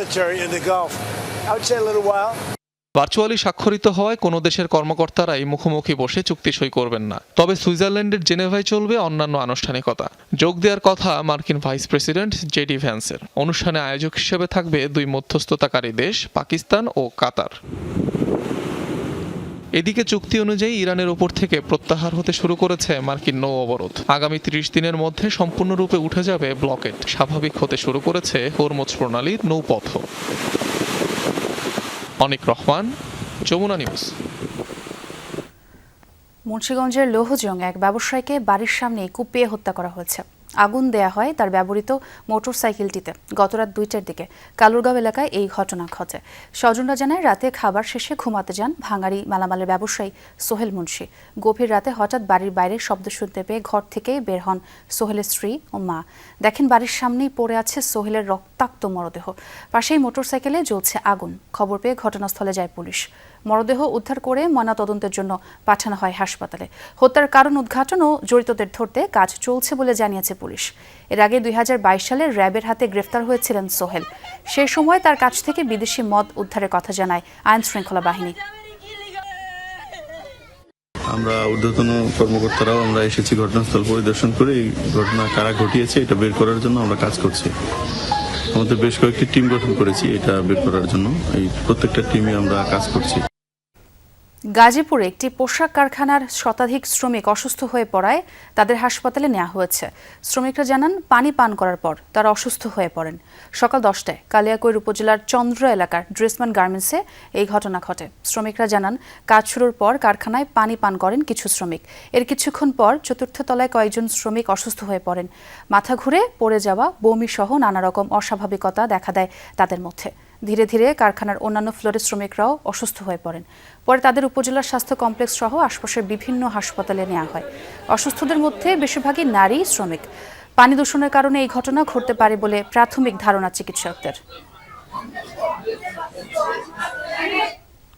ভার্চুয়ালি স্বাক্ষরিত হওয়ায় কোনো দেশের কর্মকর্তারাই মুখোমুখি বসে চুক্তি সই করবেন না। তবে সুইজারল্যান্ডের জেনেভায় চলবে অন্যান্য আনুষ্ঠানিকতা। যোগ দেওয়ার কথা মার্কিন ভাইস প্রেসিডেন্ট JD ভ্যান্সের। অনুষ্ঠানে আয়োজক হিসেবে থাকবে 2 মধ্যস্থতাকারী দেশ, পাকিস্তান ও কাতার। এদিকে চুক্তি অনুযায়ী ইরানের ওপর থেকে প্রত্যাহার হতে শুরু করেছে মার্কিন নৌ অবরোধ। আগামী 30 দিনের মধ্যে সম্পূর্ণরূপে উঠে যাবে ব্লকেড। স্বাভাবিক হতে শুরু করেছে হরমুজ প্রণালীর নৌপথ। অনিক রহমান, যমুনা নিউজ। মুন্সিগঞ্জের লোহজং এক ব্যবসায়ীকে বাড়ির সামনে কুপিয়ে হত্যা করা হয়েছে। আগুন দেয়া হয় তার ব্যবহৃত মোটরসাইকেলটিতে। গতরাত 2টার দিকে কালুরগাঁও এলাকায় এই ঘটনা ঘটে। স্বজনরা জানায়, রাতে খাবার শেষে ঘুমাতে যান ভাঙাড়ি মালামালের ব্যবসায়ী সোহেল মুন্সি। গভীর রাতে হঠাৎ বাড়ির বাইরে শব্দ শুনতে পেয়ে ঘর থেকেই বের হন সোহেলের স্ত্রী ও মা। দেখেন বাড়ির সামনেই পড়ে আছে সোহেলের রক্তাক্ত মরদেহ। পাশেই মোটরসাইকেলে জ্বলছে আগুন। খবর পেয়ে ঘটনাস্থলে যায় পুলিশ। মরদেহ উদ্ধার করে ময়নাতদন্তের জন্য পাঠানো হয় হাসপাতালে। হত্যার কারণ উদ্ঘাটন ও জড়িতদের ধরতে কাজ চলছে বলে জানিয়েছে পুলিশ। এর আগে 2022 সালে র্যাবের হাতে গ্রেফতার হয়েছিলেন সোহেল। সেই সময় তার কাছ থেকে বিদেশি মদ উদ্ধারের কথা জানায় আইন শৃঙ্খলা বাহিনী। আমরা ঊর্ধ্বতন কর্মকর্তারাও আমরা এসেছি ঘটনাস্থল পরিদর্শন করে এই ঘটনা কারা ঘটিয়েছে এটা বের করার জন্য আমরা কাজ করছি। আমাদের বেশ কয়েকটি টিম গঠন করেছি এটা বের করার জন্য। এই প্রত্যেকটা টিমে আমরা কাজ করছি। গাজীপুরে একটি পোশাক কারখানার শতাধিক শ্রমিক অসুস্থ হয়ে পড়ায় তাদের হাসপাতালে নেওয়া হয়েছে। শ্রমিকরা জানান, পানি পান করার পর তারা অসুস্থ হয়ে পড়েন। সকাল 10টায় কালিয়াকৈর উপজেলার চন্দ্র এলাকার ড্রেসম্যান গার্মেন্টসে এই ঘটনা ঘটে। শ্রমিকরা জানান, কাজ শুরুর পর কারখানায় পানি পান করেন কিছু শ্রমিক। এর কিছুক্ষণ পর চতুর্থ তলায় কয়েকজন শ্রমিক অসুস্থ হয়ে পড়েন। মাথা ঘুরে পড়ে যাওয়া, বমি সহ নানা রকম অস্বাভাবিকতা দেখা দেয় তাদের মধ্যে। ধীরে ধীরে কারখানার অন্যান্য ফ্লোরের শ্রমিকরাও অসুস্থ হয়ে পড়েন। পরে তাদের উপজেলার স্বাস্থ্য কমপ্লেক্স সহ আশপাশের বিভিন্ন হাসপাতালে নেওয়া হয়। অসুস্থদের মধ্যে বেশিরভাগই নারী শ্রমিক। পানি দূষণের কারণে এই ঘটনা ঘটতে পারে বলে প্রাথমিক ধারণা চিকিৎসকদের।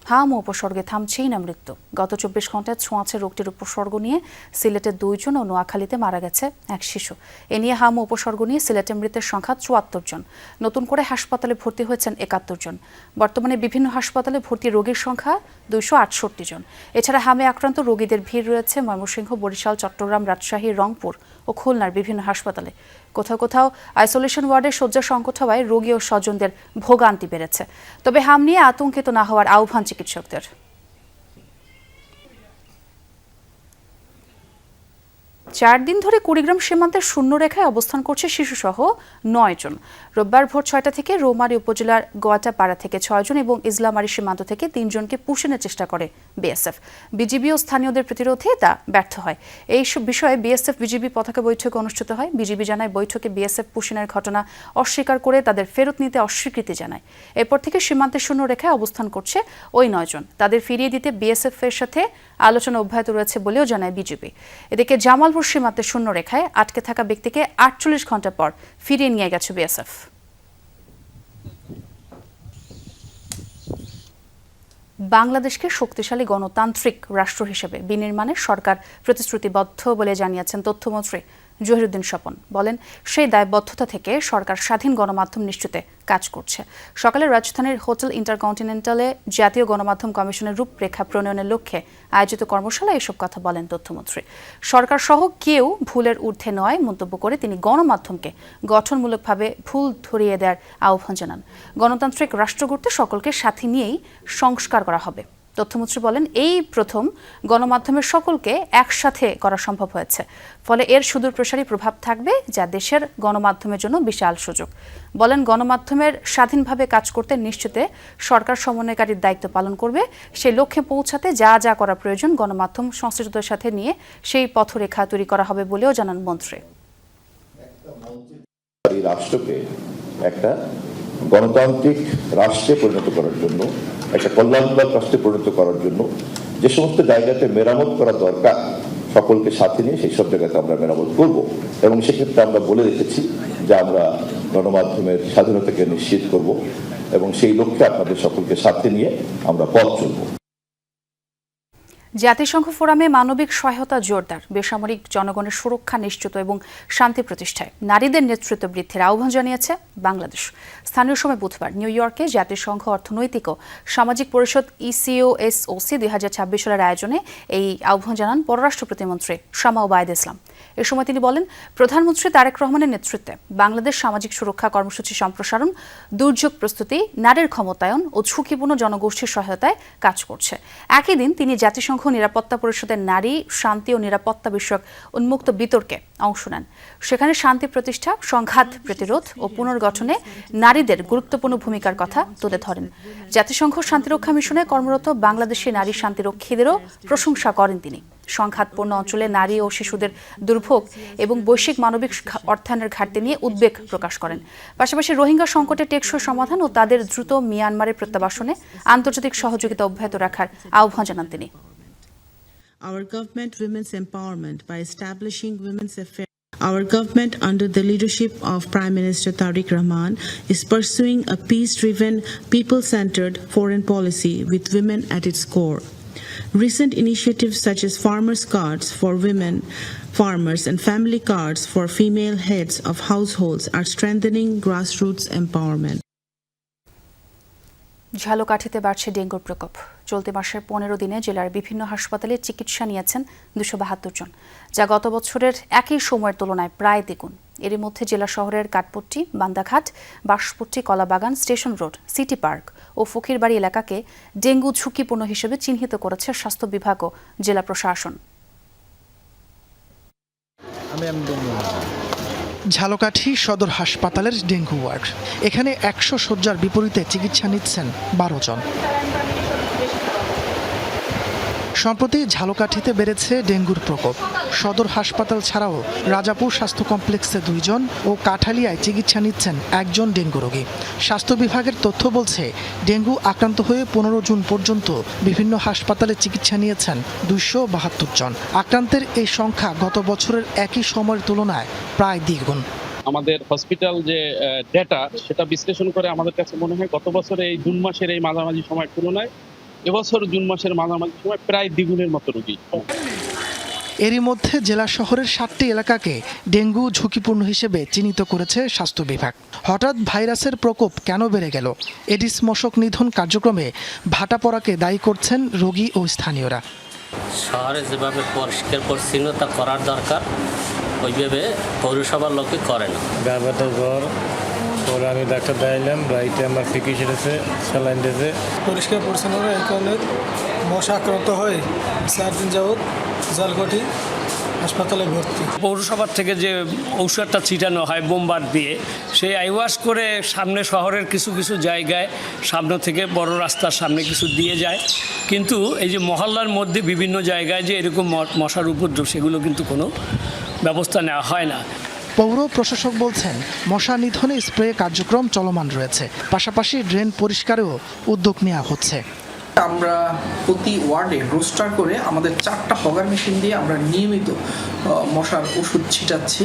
হাম ও উপসর্গে থামছেই না মৃত্যু। গত 24 ঘন্টায় ছোঁয়াচে রোগটির উপসর্গ নিয়ে সিলেটে 2 জন ও নোয়াখালীতে মারা গেছে এক শিশু। এ নিয়ে হাম ও উপসর্গ নিয়ে সিলেটে মৃতের সংখ্যা 74 জন। নতুন করে হাসপাতালে ভর্তি হয়েছেন 71 জন। বর্তমানে বিভিন্ন হাসপাতালে ভর্তি রোগীর সংখ্যা 268 জন। এছাড়া হামে আক্রান্ত রোগীদের ভিড় রয়েছে ময়মনসিংহ, বরিশাল, চট্টগ্রাম, রাজশাহী, রংপুর ও খুলনার বিভিন্ন হাসপাতালে। কোথাও কোথাও আইসোলেশন ওয়ার্ডে শয্যা সংকট হওয়ায় রোগী ও স্বজনদের ভোগান্তি বেড়েছে। তবে হাম নিয়ে আতঙ্কিত না হওয়ার আহ্বান চিকিৎসকদের। 4 দিন ধরে কুড়িগ্রাম সীমান্তের শূন্যরেখায় অবস্থান করছে শিশুসহ 9 জন। রোববার ভোর 6টা থেকে রৌমারী উপজেলার গোয়াটাপাড়া থেকে 6 জন এবং ইসলামারী সীমান্ত থেকে 3 জনকে পুষিনের চেষ্টা করে বিএসএফ। বিজিবি ও স্থানীয়দের প্রতিরোধে তা ব্যর্থ হয়। এই বিষয়ে বিএসএফ বিজিবি পতাকা বৈঠক অনুষ্ঠিত হয়। বিজিবি জানায়, বৈঠকে বিএসএফ পুষিনের ঘটনা অস্বীকার করে তাদের ফেরত নিতে অস্বীকৃতি জানায়। এরপর থেকে সীমান্তের শূন্যরেখায় অবস্থান করছে ওই 9 জন। তাদের ফিরিয়ে দিতে বিএসএফ এর সাথে আলোচনা অব্যাহত রয়েছে বলেও জানায় বিজিবি। এদিকে জামালপুর সীমান্তের শূন্যরেখায় আটকে থাকা ব্যক্তিকে 48 ঘন্টা পর ফিরিয়ে নিয়ে গেছে বিএসএফ। বাংলাদেশকে শক্তিশালী গণতান্ত্রিক রাষ্ট্র হিসেবে বিনির্মাণে সরকার প্রতিশ্রুতিবদ্ধ বলে জানিয়েছেন তথ্যমন্ত্রী জহিরুদ্দিন স্বপন। বলেন, সেই দায়বদ্ধতা থেকে সরকার স্বাধীন গণমাধ্যম নিশ্চিতে কাজ করছে। সকালে রাজধানীর হোটেল ইন্টারকন্টিনেন্টালে জাতীয় গণমাধ্যম কমিশনের রূপরেখা প্রণয়নের লক্ষ্যে আয়োজিত কর্মশালায় এসব কথা বলেন তথ্যমন্ত্রী। সরকার সহ কেউ ভুলের ঊর্ধ্বে নয় মন্তব্য করে তিনি গণমাধ্যমকে গঠনমূলকভাবে ভুল ধরিয়ে দেওয়ার আহ্বান জানান। গণতান্ত্রিক রাষ্ট্র গড়তে সকলকে সাথে নিয়েই সংস্কার করা হবে। তথ্যমন্ত্রী বলেন, এই প্রথম গণমাধ্যমের সকলকে একসাথে করা সম্ভব হয়েছে। ফলে এর সুদূরপ্রসারী প্রভাব থাকবে, যা দেশের গণমাধ্যমের জন্য বিশাল সুযোগ। বলেন, গণমাধ্যমের স্বাধীনভাবে কাজ করতে নিশ্চিতে সরকার সমন্বয়কারীর দায়িত্ব পালন করবে। সেই লক্ষ্যে পৌঁছাতে যা যা করা প্রয়োজন গণমাধ্যম সংশ্লিষ্টদের সাথে নিয়ে সেই পথরেখা তৈরি করা হবে বলেও জানান মন্ত্রী। রাষ্ট্রকে একটা গণতান্ত্রিক রাষ্ট্রে পরিণত করার জন্য, একটা কল্যাণমূলক রাষ্ট্রে পরিণত করার জন্য যে সমস্ত জায়গাতে মেরামত করা দরকার, সকলকে সাথে নিয়ে সেই সব জায়গাতে আমরা মেরামত করব। এবং সেক্ষেত্রে আমরা বলে রেখেছি যে আমরা গণমাধ্যমের স্বাধীনতাকে নিশ্চিত করব এবং সেই লক্ষ্যে আপনাদের সকলকে সাথে নিয়ে আমরা পথ চলব। জাতিসংঘ ফোরামে মানবিক সহায়তা জোরদার, বেসামরিক জনগণের সুরক্ষা নিশ্চিত এবং শান্তি প্রতিষ্ঠায় নারীদের নেতৃত্ব বৃদ্ধির আহ্বান জানিয়েছে বাংলাদেশ। স্থানীয় সময় বুধবার নিউ ইয়র্কে জাতিসংঘ অর্থনৈতিক ও সামাজিক পরিষদ ECOSOC 2026 সালের আয়োজনে এই আহ্বান জানান পররাষ্ট্র প্রতিমন্ত্রী শামা ওবায়দ ইসলাম। এ সময় তিনি বলেন, প্রধানমন্ত্রী তারেক রহমানের নেতৃত্বে বাংলাদেশ সামাজিক সুরক্ষা কর্মসূচি সম্প্রসারণ, দুর্যোগ প্রস্তুতি, নারীর ক্ষমতায়ন ও ঝুঁকিপূর্ণ জনগোষ্ঠীর সহায়তায় কাজ করছে। একই দিন তিনি জাতিসংঘ নিরাপত্তা পরিষদের নারী, শান্তি ও নিরাপত্তা বিষয়ক উন্মুক্ত বিতর্কে অংশ নেন। সেখানে শান্তি প্রতিষ্ঠা, সংঘাত প্রতিরোধ ও পুনর্গঠনে নারীদের গুরুত্বপূর্ণ ভূমিকার কথা তুলে ধরেন। জাতিসংঘ শান্তিরক্ষা মিশনে কর্মরত বাংলাদেশি নারী শান্তিরক্ষীদেরও প্রশংসা করেন তিনি। সংঘাতপূর্ণ অঞ্চলে নারী ও শিশুদের দুর্ভোগ এবং বৈশ্বিক মানবিক অর্থায়নের ঘাটতি নিয়ে উদ্বেগ প্রকাশ করেন। পাশাপাশি রোহিঙ্গা সংকটের টেকসই সমাধান ও তাদের দ্রুত মিয়ানমারে প্রত্যাবাসনে আন্তর্জাতিক সহযোগিতা অব্যাহত রাখার আহ্বান জানান তিনি। Our government women's empowerment by establishing women's affairs. Our government, under the leadership of Prime Minister Tariq Rahman, is pursuing a peace-driven, people-centered foreign policy with women at its core. Recent initiatives such as farmers' cards for women farmers and family cards for female heads of households are strengthening grassroots empowerment. ঝালকাঠিতে বাড়ছে ডেঙ্গুর প্রকোপ। চলতি মাসের 15 দিনে জেলার বিভিন্ন হাসপাতালে চিকিৎসা নিয়েছেন 272 জন, যা গত বছরের একই সময়ের তুলনায় প্রায় দ্বিগুণ। এরই মধ্যে জেলা শহরের কাঠপট্টি, বান্দাঘাট, বাঁশপট্টি, কলাবাগান, স্টেশন রোড, সিটি পার্ক ও ফকিরবাড়ি এলাকাকে ডেঙ্গু ঝুঁকিপূর্ণ হিসেবে চিহ্নিত করেছে স্বাস্থ্য বিভাগ ও জেলা প্রশাসন। ঝালকাঠি সদর হাসপাতালের ডেঙ্গু ওয়ার্ড। এখানে 100 শয্যার বিপরীতে চিকিৎসা নিচ্ছেন 12 জন। সম্প্রতি ঝালকাঠিতে বেড়েছে ডেঙ্গুর প্রকোপ। সদর হাসপাতাল ছাড়াও রাজাপুর স্বাস্থ্য কমপ্লেক্সে 2 জন ও কাঠালিয়ায় চিকিৎসা নিচ্ছেন 1 জন ডেঙ্গু রোগী। স্বাস্থ্য বিভাগের তথ্য বলছে, ডেঙ্গু আক্রান্ত হয়ে 15 জুন পর্যন্ত বিভিন্ন হাসপাতালে চিকিৎসা নিয়েছেন 272 জন। আক্রান্তের এই সংখ্যা গত বছরের একই সময়ের তুলনায় প্রায় দ্বিগুণ। আমাদের হসপিটাল যে ডেটা সেটা বিশ্লেষণ করে আমাদের কাছে মনে হয় গত বছরে এই জুন মাসের এই মাঝামাঝি সময়ের তুলনায় এবছর জুন মাসের মাঝামাঝি সময় প্রায় দ্বিগুণের মতো রোগী। এরই মধ্যে জেলা শহরের 7টি এলাকাকে ডেঙ্গু ঝুঁকিপূর্ণ হিসেবে চিহ্নিত করেছে স্বাস্থ্য বিভাগ। হঠাৎ ভাইরাসের প্রকোপ কেন বেড়ে গেল? এডিস মশক নিধন কার্যক্রমে ভাটাপড়াকে দায়ী করছেন রোগী ও স্থানীয়রা। শহরে যেভাবে পরিষ্কার পরিচ্ছন্নতা করার দরকার ওইভাবে পৌরসভার লোকে করে না। জ্বর পরে আমি ডাক্তার দেখাইলাম, রাইতে আমার ফিকি সেরেছে, স্যালাইন দিয়েছে। পরিষ্কার পরিচ্ছন্নতা এই কারণে মশা আক্রান্ত হয়ে 4 দিন যাবৎ ঝালকাঠি হাসপাতালে ভর্তি। পৌরসভার থেকে যে ঔষধটা ছিটানো হয় বোমবার দিয়ে, সেই আইওয়াশ করে সামনে শহরের কিছু কিছু জায়গায় সামনে থেকে বড় রাস্তার সামনে কিছু দিয়ে যায়, কিন্তু এই যে মহল্লার মধ্যে বিভিন্ন জায়গায় যে এরকম মশার উপদ্রব সেগুলো কিন্তু কোনো ব্যবস্থা নেওয়া হয় না। পৌর প্রশাসক বলছেন, মশা নিধনে স্প্রে কার্যক্রম চলমান রয়েছে, পাশাপাশি ড্রেন পরিষ্কারেও উদ্যোগ নেওয়া হচ্ছে। আমরা প্রতি ওয়ার্ডে রোস্টার করে আমাদের 4টা ফগার মেশিন দিয়ে আমরা নিয়মিত মশার ওষুধ ছিটাচ্ছি।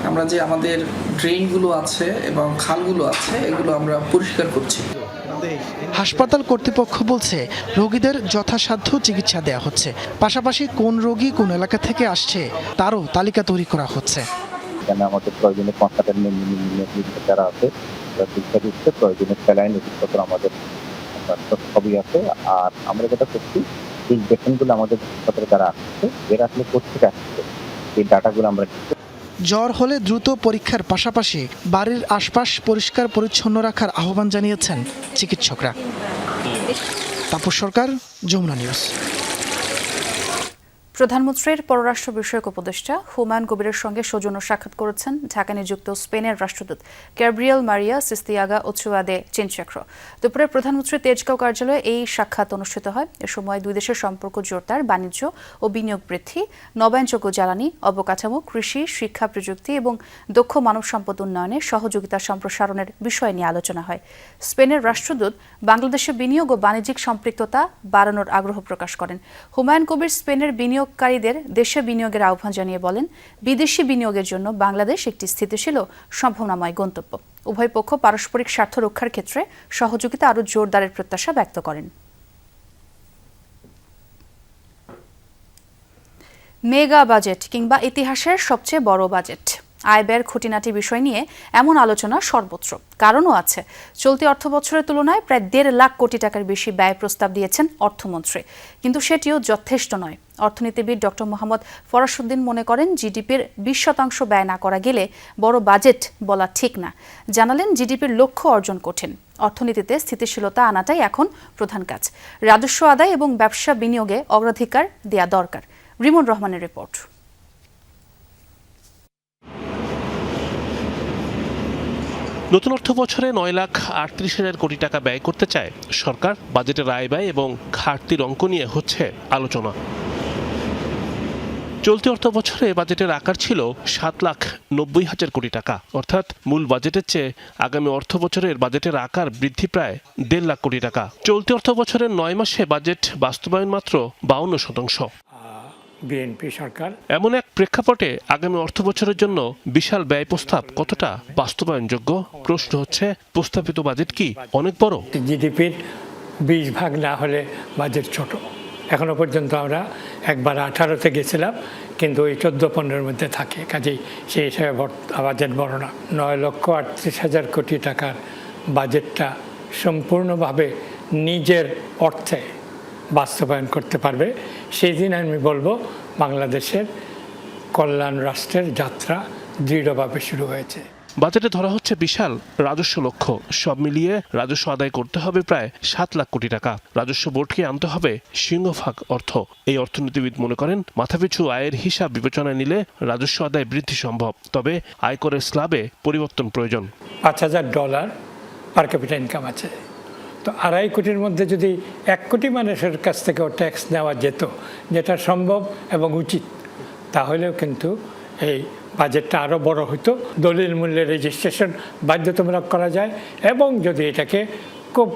আমরা যে আমাদের ড্রেনগুলো আছে এবং খালগুলো আছে এগুলো আমরা পরিষ্কার করছি। হাসপাতাল কর্তৃপক্ষ বলছে, রোগীদের যথাসাধ্য চিকিৎসা দেওয়া হচ্ছে, পাশাপাশি কোন রোগী কোন এলাকা থেকে আসছে তারও তালিকা তৈরি করা হচ্ছে। আমাদের প্রয়োজনীয় কনসালটেন্ট যারা আছে চিকিৎসা দিচ্ছে, প্রয়োজনীয় স্যালাইন ওষুধপত্র আমাদের সবই আছে। আর আমরা যেটা করছি, এই পেশেন্টগুলো আমাদের হাসপাতালে যারা আসছে এরা আসলে কোথেকে আসছে এই ডাটাগুলো আমরা। জ্বর হলে দ্রুত পরীক্ষার পাশাপাশি বাড়ির আশপাশ পরিষ্কার পরিচ্ছন্ন রাখার আহ্বান জানিয়েছেন চিকিৎসকরা। তাপস সরকার, যমুনা নিউজ। প্রধানমন্ত্রীর পররাষ্ট্র বিষয়ক উপদেষ্টা হুমায়ুন কবিরের সঙ্গে সৌজন্য সাক্ষাৎ করেছেন ঢাকা নিযুক্ত স্পেনের রাষ্ট্রদূত গ্যাব্রিয়েল মারিয়া সিস্তিয়াগা ওচুয়াদে চিনচক্র। দুপুরে প্রধানমন্ত্রীর তেজগাঁও কার্যালয়ে এই সাক্ষাৎ অনুষ্ঠিত হয়। এ সময় দুই দেশের সম্পর্ক জোরদার, বাণিজ্য ও বিনিয়োগ বৃদ্ধি, নবায়নযোগ্য জ্বালানি, অবকাঠামো, কৃষি, শিক্ষা, প্রযুক্তি এবং দক্ষ মানব সম্পদ উন্নয়নে সহযোগিতা সম্প্রসারণের বিষয় নিয়ে আলোচনা হয়। স্পেনের রাষ্ট্রদূত বাংলাদেশে বিনিয়োগ ও বাণিজ্যিক সম্পৃক্ততা বাড়ানোর আগ্রহ প্রকাশ করেন। হুমায়ুন কবির স্পেনের বিনিয়োগকারীদের দেশে বিনিয়োগের আহ্বান জানিয়ে বলেন, বিদেশি বিনিয়োগের জন্য বাংলাদেশ একটি স্থিতিশীল ও সম্ভাবনাময় গন্তব্য। উভয় পক্ষ পারস্পরিক স্বার্থ রক্ষার ক্ষেত্রে সহযোগিতা আরও জোরদারের প্রত্যাশা ব্যক্ত করেন। মেগা বাজেট কিংবা ইতিহাসের সবচেয়ে বড় বাজেট, আয় ব্যয়ের খুঁটিনাটি বিষয় নিয়ে এমন আলোচনা সর্বত্র। কারণও আছে, চলতি অর্থবছরের তুলনায় প্রায় 1.5 লাখ কোটি টাকার বেশি ব্যয় প্রস্তাব দিয়েছেন অর্থমন্ত্রী, কিন্তু সেটিও যথেষ্ট নয়। অর্থনীতিবিদ ডক্টর মোহাম্মদ ফরাসউদ্দিন মনে করেন, জিডিপির 20% ব্যয় না করা গেলে বড় বাজেট বলা ঠিক না। জানালেন, জিডিপির লক্ষ্য অর্জন কঠিন, অর্থনীতিতে স্থিতিশীলতা আনাটাই এখন প্রধান কাজ। রাজস্ব আদায় এবং ব্যবসা বিনিয়োগে অগ্রাধিকার দেয়া দরকার। রিমন রহমানের রিপোর্ট। নতুন অর্থ বছরে 9,38,000 কোটি টাকা ব্যয় করতে চায় সরকার। বাজেটের আয় ব্যয় এবং ঘাটতির অঙ্ক নিয়ে হচ্ছে আলোচনা। চলতি অর্থ বছরে বাজেটের আকার ছিল 7,90,000 কোটি টাকা, অর্থাৎ মূল বাজেটের চেয়ে আগামী অর্থ বছরের বাজেটের আকার বৃদ্ধি প্রায় 1.5 লাখ কোটি টাকা। চলতি অর্থ বছরের 9 মাসে বাজেট বাস্তবায়ন মাত্র 52%। বিএনপি সরকার এমন এক প্রেক্ষাপটে আগামী অর্থ বছরের জন্য বিশাল ব্যয় প্রস্তাব কতটা বাস্তবায়নযোগ্য? প্রশ্ন হচ্ছে, প্রস্তাবিত বাজেট কি অনেক বড়? জিডিপির 20% না হলে বাজেট ছোট। এখনো পর্যন্ত আমরা একবার 18-তে গেছিলাম, কিন্তু ওই 14-15-এর মধ্যে থাকে, কাজেই সেই হিসাবে বাজেট বড় না। 9,38,000 কোটি টাকার বাজেটটা সম্পূর্ণভাবে নিজের অর্থে বাস্তবায়ন করতে পারবে, সেই দিন আমি বলবো বাংলাদেশের কল্যাণ রাষ্ট্রের যাত্রা দৃঢ়ভাবে শুরু হয়েছে। বাজেটে ধরা হচ্ছে বিশাল রাজস্ব লক্ষ্য। সব মিলিয়ে রাজস্ব আদায় করতে হবে প্রায় 7 লাখ কোটি টাকা। রাজস্ব বোর্ডকে আনতে হবে সিংহভাগ অর্থ। এই অর্থনীতিবিদ মনে করেন মাথাপিছু আয়ের হিসাব বিবেচনায় নিলে রাজস্ব আদায় বৃদ্ধি সম্ভব, তবে আয়করের স্ল্যাবে পরিবর্তন প্রয়োজন। $5,000 পার ক্যাপিটা ইনকাম আছে, তো 2.5 কোটির মধ্যে যদি 1 কোটি মানুষের কাছ থেকেও ট্যাক্স নেওয়া যেত, যেটা সম্ভব এবং উচিত, তাহলেও কিন্তু এই বাজেটটা আরও বড় হতো। দলিল মূল্যের রেজিস্ট্রেশন বাধ্যতামূলক করা যায় এবং যদি এটাকে খুব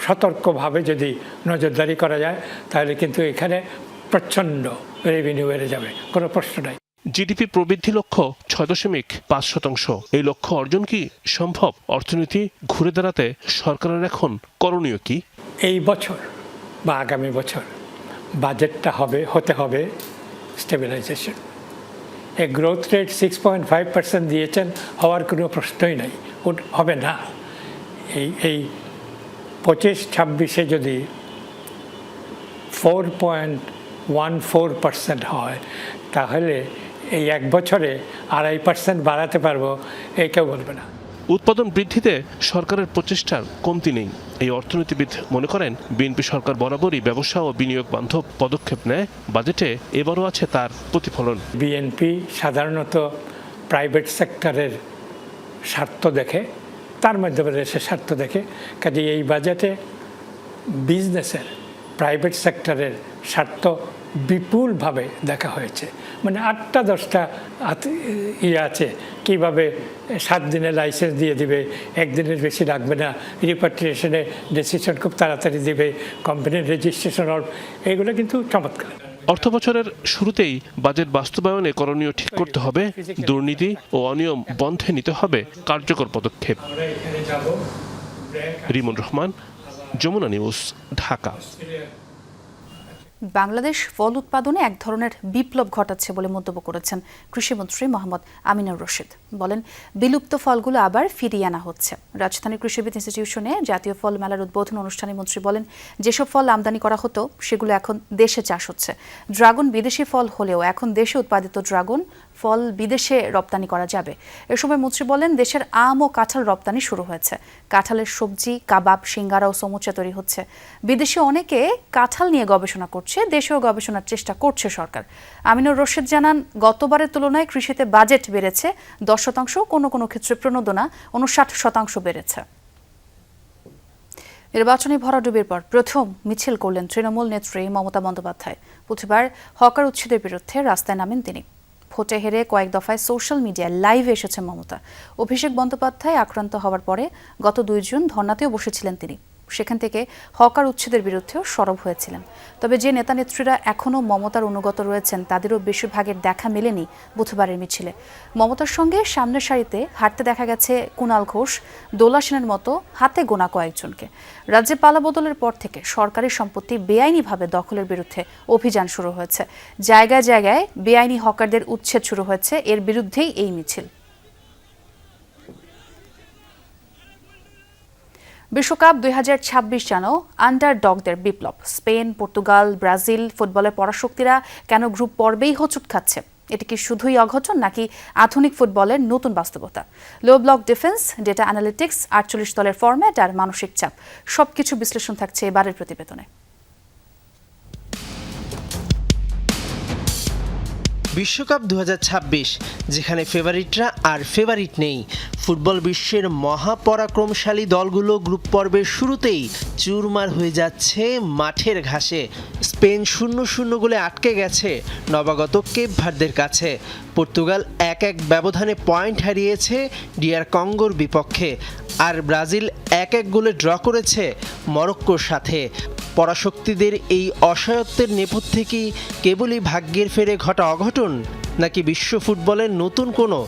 সতর্কভাবে যদি নজরদারি করা যায়, তাহলে কিন্তু এখানে প্রচণ্ড রেভিনিউ বেড়ে যাবে, কোনো প্রশ্ন নাই। জিডিপি প্রবৃদ্ধি লক্ষ্য 6.5%। এই লক্ষ্য অর্জন কি সম্ভব? অর্থনীতি ঘুরে দাঁড়াতে সরকারের এখন করণীয় কি? এই বছর বা আগামী বছর বাজেটটা হতে হবে স্টেবিলাইজেশন। এই গ্রোথ রেট 6.5% দিয়েছেন, হওয়ার কোনো প্রশ্নই নাই, হবে না। এই 25-26 যদি 4.14% হয়, তাহলে এই 1 বছরে 2.5% বাড়াতে পারবো, এই কেউ বলবে না। উৎপাদন বৃদ্ধিতে সরকারের প্রচেষ্টার কমতি নেই। এই অর্থনীতিবিদ মনে করেন বিএনপি সরকার বরাবরই ব্যবসা ও বিনিয়োগ বান্ধব পদক্ষেপ নেয়। বাজেটে এবারও আছে তার প্রতিফলন। বিএনপি সাধারণত প্রাইভেট সেক্টরের স্বার্থ দেখে, তার মাধ্যমে দেশের স্বার্থ দেখে। কাজে এই বাজেটে বিজনেসের, প্রাইভেট সেক্টরের স্বার্থ বিপুলভাবে দেখা হয়েছে। মানে 8টা-10টা আছে, কিভাবে 7 দিনের লাইসেন্স দিয়ে দিবে, 1 দিনের বেশি লাগবে না, রিপাট্রিয়েশনে ডিসিশন খুব তাড়াতাড়ি দিবে, কোম্পানির রেজিস্ট্রেশন, এগুলো কিন্তু চমৎকার। অর্থ বছরের শুরুতেই বাজেট বাস্তবায়নে করণীয় ঠিক করতে হবে। দুর্নীতি ও অনিয়ম বন্ধে নিতে হবে কার্যকর পদক্ষেপ। রিমন রহমান, যমুনা নিউজ, ঢাকা। বাংলাদেশ ফল উৎপাদনে এক ধরনের বিপ্লব ঘটাচ্ছে বলে মন্তব্য করেছেন কৃষিমন্ত্রী মোহাম্মদ আমিনুর রশিদ। বলেন, বিলুপ্ত ফলগুলো আবার ফিরিয়ে আনা হচ্ছে। রাজধানীর কৃষিবিদ ইনস্টিটিউশনে জাতীয় ফল মেলার উদ্বোধন অনুষ্ঠানে মন্ত্রী বলেন, যেসব ফল আমদানি করা হতো সেগুলো এখন দেশে চাষ হচ্ছে। ড্রাগন বিদেশি ফল হলেও এখন দেশে উৎপাদিত ড্রাগন ফল বিদেশে রপ্তানি করা যাবে। এ সময় মন্ত্রী বলেন, দেশের আম ও কাঁঠাল রপ্তানি শুরু হয়েছে। কাঁঠালের সবজি, কাবাব, সিঙ্গারা ও সমুচা তৈরি হচ্ছে। বিদেশে অনেকে কাঁঠাল নিয়ে গবেষণা করছে, দেশেও গবেষণার চেষ্টা করছে সরকার। আমিনুর রশিদ জানান, গতবারের তুলনায় কৃষিতে বাজেট বেড়েছে 10%, কোনো কোনো ক্ষেত্রে প্রণোদনা 59% বেড়েছে। নির্বাচনী ভরাডুবির পর প্রথম মিছিল করলেন তৃণমূল নেত্রী মমতা বন্দ্যোপাধ্যায়। বুধবার হকার উচ্ছেদের বিরুদ্ধে রাস্তায় নামেন তিনি। ভোটে হেরে কয়েক দফায় সোশ্যাল মিডিয়ায় লাইভে এসেছে মমতা। অভিষেক বন্দ্যোপাধ্যায় আক্রান্ত হওয়ার পরে গত 2 জুন ধর্নাতেও বসেছিলেন তিনি। সেখান থেকে হকার উচ্ছেদের বিরুদ্ধেও সরব হয়েছিলেন। তবে যে নেতা নেত্রীরা এখনও মমতার অনুগত রয়েছেন, তাদেরও বেশিরভাগের দেখা মেলেনি বুধবারের মিছিলে। মমতার সঙ্গে সামনের সারিতে হাঁটতে দেখা গেছে কুণাল ঘোষ, দোলা সেনের মতো হাতে গোনা কয়েকজনকে। রাজ্যে পালাবদলের পর থেকে সরকারি সম্পত্তি বেআইনিভাবে দখলের বিরুদ্ধে অভিযান শুরু হয়েছে। জায়গায় জায়গায় বেআইনি হকারদের উচ্ছেদ শুরু হয়েছে। এর বিরুদ্ধেই এই মিছিল। বিশ্বকাপ 2026 যেন আন্ডারডগদের বিপ্লব। স্পেন, পর্তুগাল, ব্রাজিল ফুটবলের পরাশক্তিরা কেন গ্রুপ পর্বেই হোঁচট খাচ্ছে? এটি কি শুধুই অঘটন, নাকি আধুনিক ফুটবলের নতুন বাস্তবতা? লো ব্লক ডিফেন্স, ডেটা অ্যানালিটিক্স, 48 দলের ফরম্যাট আর মানসিক চাপ, সবকিছু বিশ্লেষণ থাকছে এবারের প্রতিবেদনে। বিশ্বকাপ 2026, যেখানে ফেভারিটরা আর ফেভারিট নেই। ফুটবল বিশ্বের মহাপরাক্রমশালী দলগুলো গ্রুপ পর্বের শুরুতেই চুরমার হয়ে যাচ্ছে মাঠের ঘাসে। স্পেন 0-0 গোলে আটকে গেছে নবাগত কেপ ভার্দের কাছে। পর্তুগাল 1-1 ব্যবধানে পয়েন্ট হারিয়েছে ডিআর কঙ্গোর বিপক্ষে। আর ব্রাজিল 1-1 গোলে ড্র করেছে মরক্কোর সাথে। পরাশক্তিদের এই অসহায়ত্বের নেপথ্যে কি কেবলই ভাগ্যের ফেরে ঘটা অঘটন, নাকি বিশ্ব ফুটবলের নতুন কোনো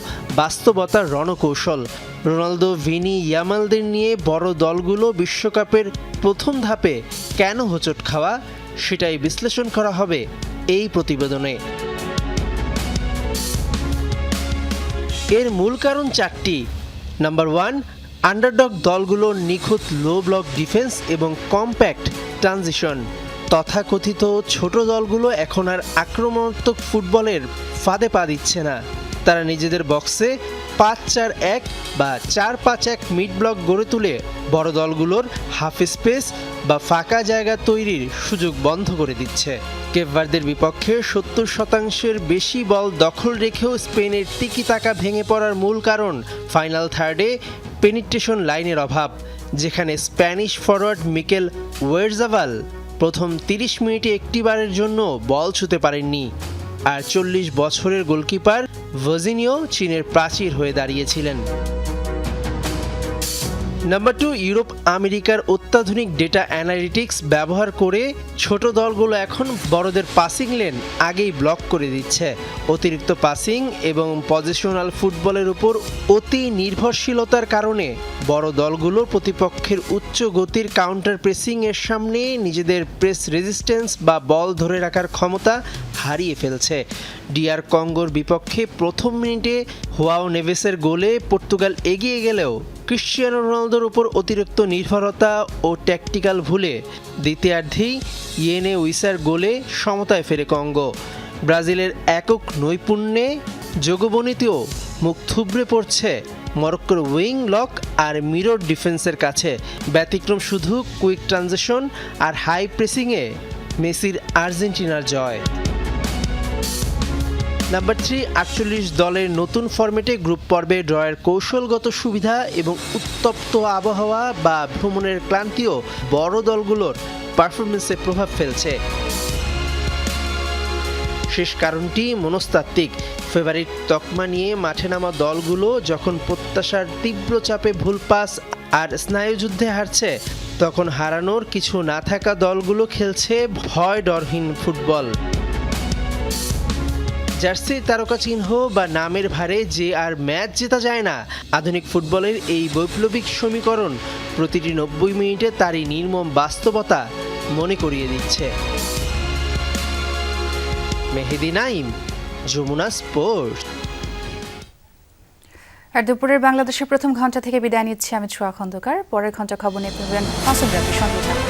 বাস্তবতার রণকৌশল? রোনালদো, ভিনি, ইয়ামালদের নিয়ে বড় দলগুলো বিশ্বকাপের প্রথম ধাপে কেন হোঁচট খাওয়া, সেটাই বিশ্লেষণ করা হবে এই প্রতিবেদনে। এর মূল কারণ 4টি। নাম্বার 1, আন্ডারডগ দলগুলোর নিখুঁত লো ব্লক ডিফেন্স এবং কম্প্যাক্ট ট্রানজিশন। তথাকথিত ছোট দলগুলো এখন আর আক্রমণাত্মক ফুটবলের ফাঁদে পা দিচ্ছে না। তারা নিজেদের বক্সে 5-4-1 বা 4-5-1 মিড ব্লক গড়ে তুলে বড় দলগুলোর হাফ স্পেস বা ফাঁকা জায়গা তৈরির সুযোগ বন্ধ করে দিচ্ছে। কেপ ভার্দের বিপক্ষে 70% বেশি বল দখল রেখেও স্পেনের টিকি-টাকা ভেঙে পড়ার মূল কারণ ফাইনাল থার্ডে পেনিট্রেশন লাইনের অভাব, যেখানে স্প্যানিশ ফরওয়ার্ড মিকেল ওয়েরজাবাল প্রথম 30 মিনিটে একটিবারের জন্য বল ছুঁতে পারেননি। আর 40 বছরের গোলকিপার ভার্জিনিও চীনের প্রাচীর হয়ে দাঁড়িয়েছিলেন। নাম্বার 2, ইউরোপ আমেরিকার অত্যাধুনিক ডেটা অ্যানালিটিক্স ব্যবহার করে ছোট দলগুলো এখন বড়দের পাসিং লেন আগেই ব্লক করে দিচ্ছে। অতিরিক্ত পাসিং এবং পজিশনাল ফুটবলের উপর অতি নির্ভরশীলতার কারণে বড় দলগুলো প্রতিপক্ষের উচ্চ গতির কাউন্টার প্রেসিং এর সামনে নিজেদের প্রেস রেজিস্ট্যান্স বা বল ধরে রাখার ক্ষমতা হারিয়ে ফেলছে। ডিআর কঙ্গোর বিপক্ষে প্রথম মিনিটে হুয়াও নেভেসের গোলে পর্তুগাল এগিয়ে গেলেও ক্রিশ্চিয়ানো রোনালদোর উপর অতিরিক্ত নির্ভরতা ও ট্যাকটিক্যাল ভুলে দ্বিতীয়ার্ধেই ইয়েনে উইসার গোলে সমতায় ফেরে কঙ্গো। ব্রাজিলের একক নৈপুণ্যে যোগবনীতেও মুখ থুবড়ে পড়ছে মরক্কোর উইং লক আর মিরর ডিফেন্সের কাছে। ব্যতিক্রম শুধু কুইক ট্রানজিশন আর হাই প্রেসিংয়ে মেসির আর্জেন্টিনার জয়। নাম্বার 3, 48 দলের নতুন ফরম্যাটে গ্রুপ পর্বে ড্রয়ের কৌশলগত সুবিধা এবং উত্তপ্ত আবহাওয়া বা ভ্রমণের ক্লান্তিও বড় দলগুলোর পারফরমেন্সে প্রভাব ফেলছে। শেষ কারণটি মনস্তাত্ত্বিক। ফেভারিট তকমা নিয়ে মাঠে নামা দলগুলো যখন প্রত্যাশার তীব্র চাপে ভুল পাস আর স্নায়ুযুদ্ধে হারছে, তখন হারানোর কিছু না থাকা দলগুলো খেলছে ভয় ডরহীন ফুটবল। জার্সি তারকা চিহ্ন বা নামের ভারে যে আর ম্যাচ জেতা যায় না, আধুনিক ফুটবলের এই বৈপ্লবিক সমীকরণ প্রতিটি 90 মিনিটে তারই নির্মম বাস্তবতা মনে করিয়ে দিচ্ছে। মেহেদি নাইম, যমুনা স্পোর্টস। আর দুপুরের বাংলাদেশের প্রথম ঘন্টা থেকে বিদায় নিচ্ছি আমি ছোঁয়া খন্দকার। পরের ঘন্টা খবর নিয়ে পেবেন হাসন রাফির সঙ্গে থাকবেন।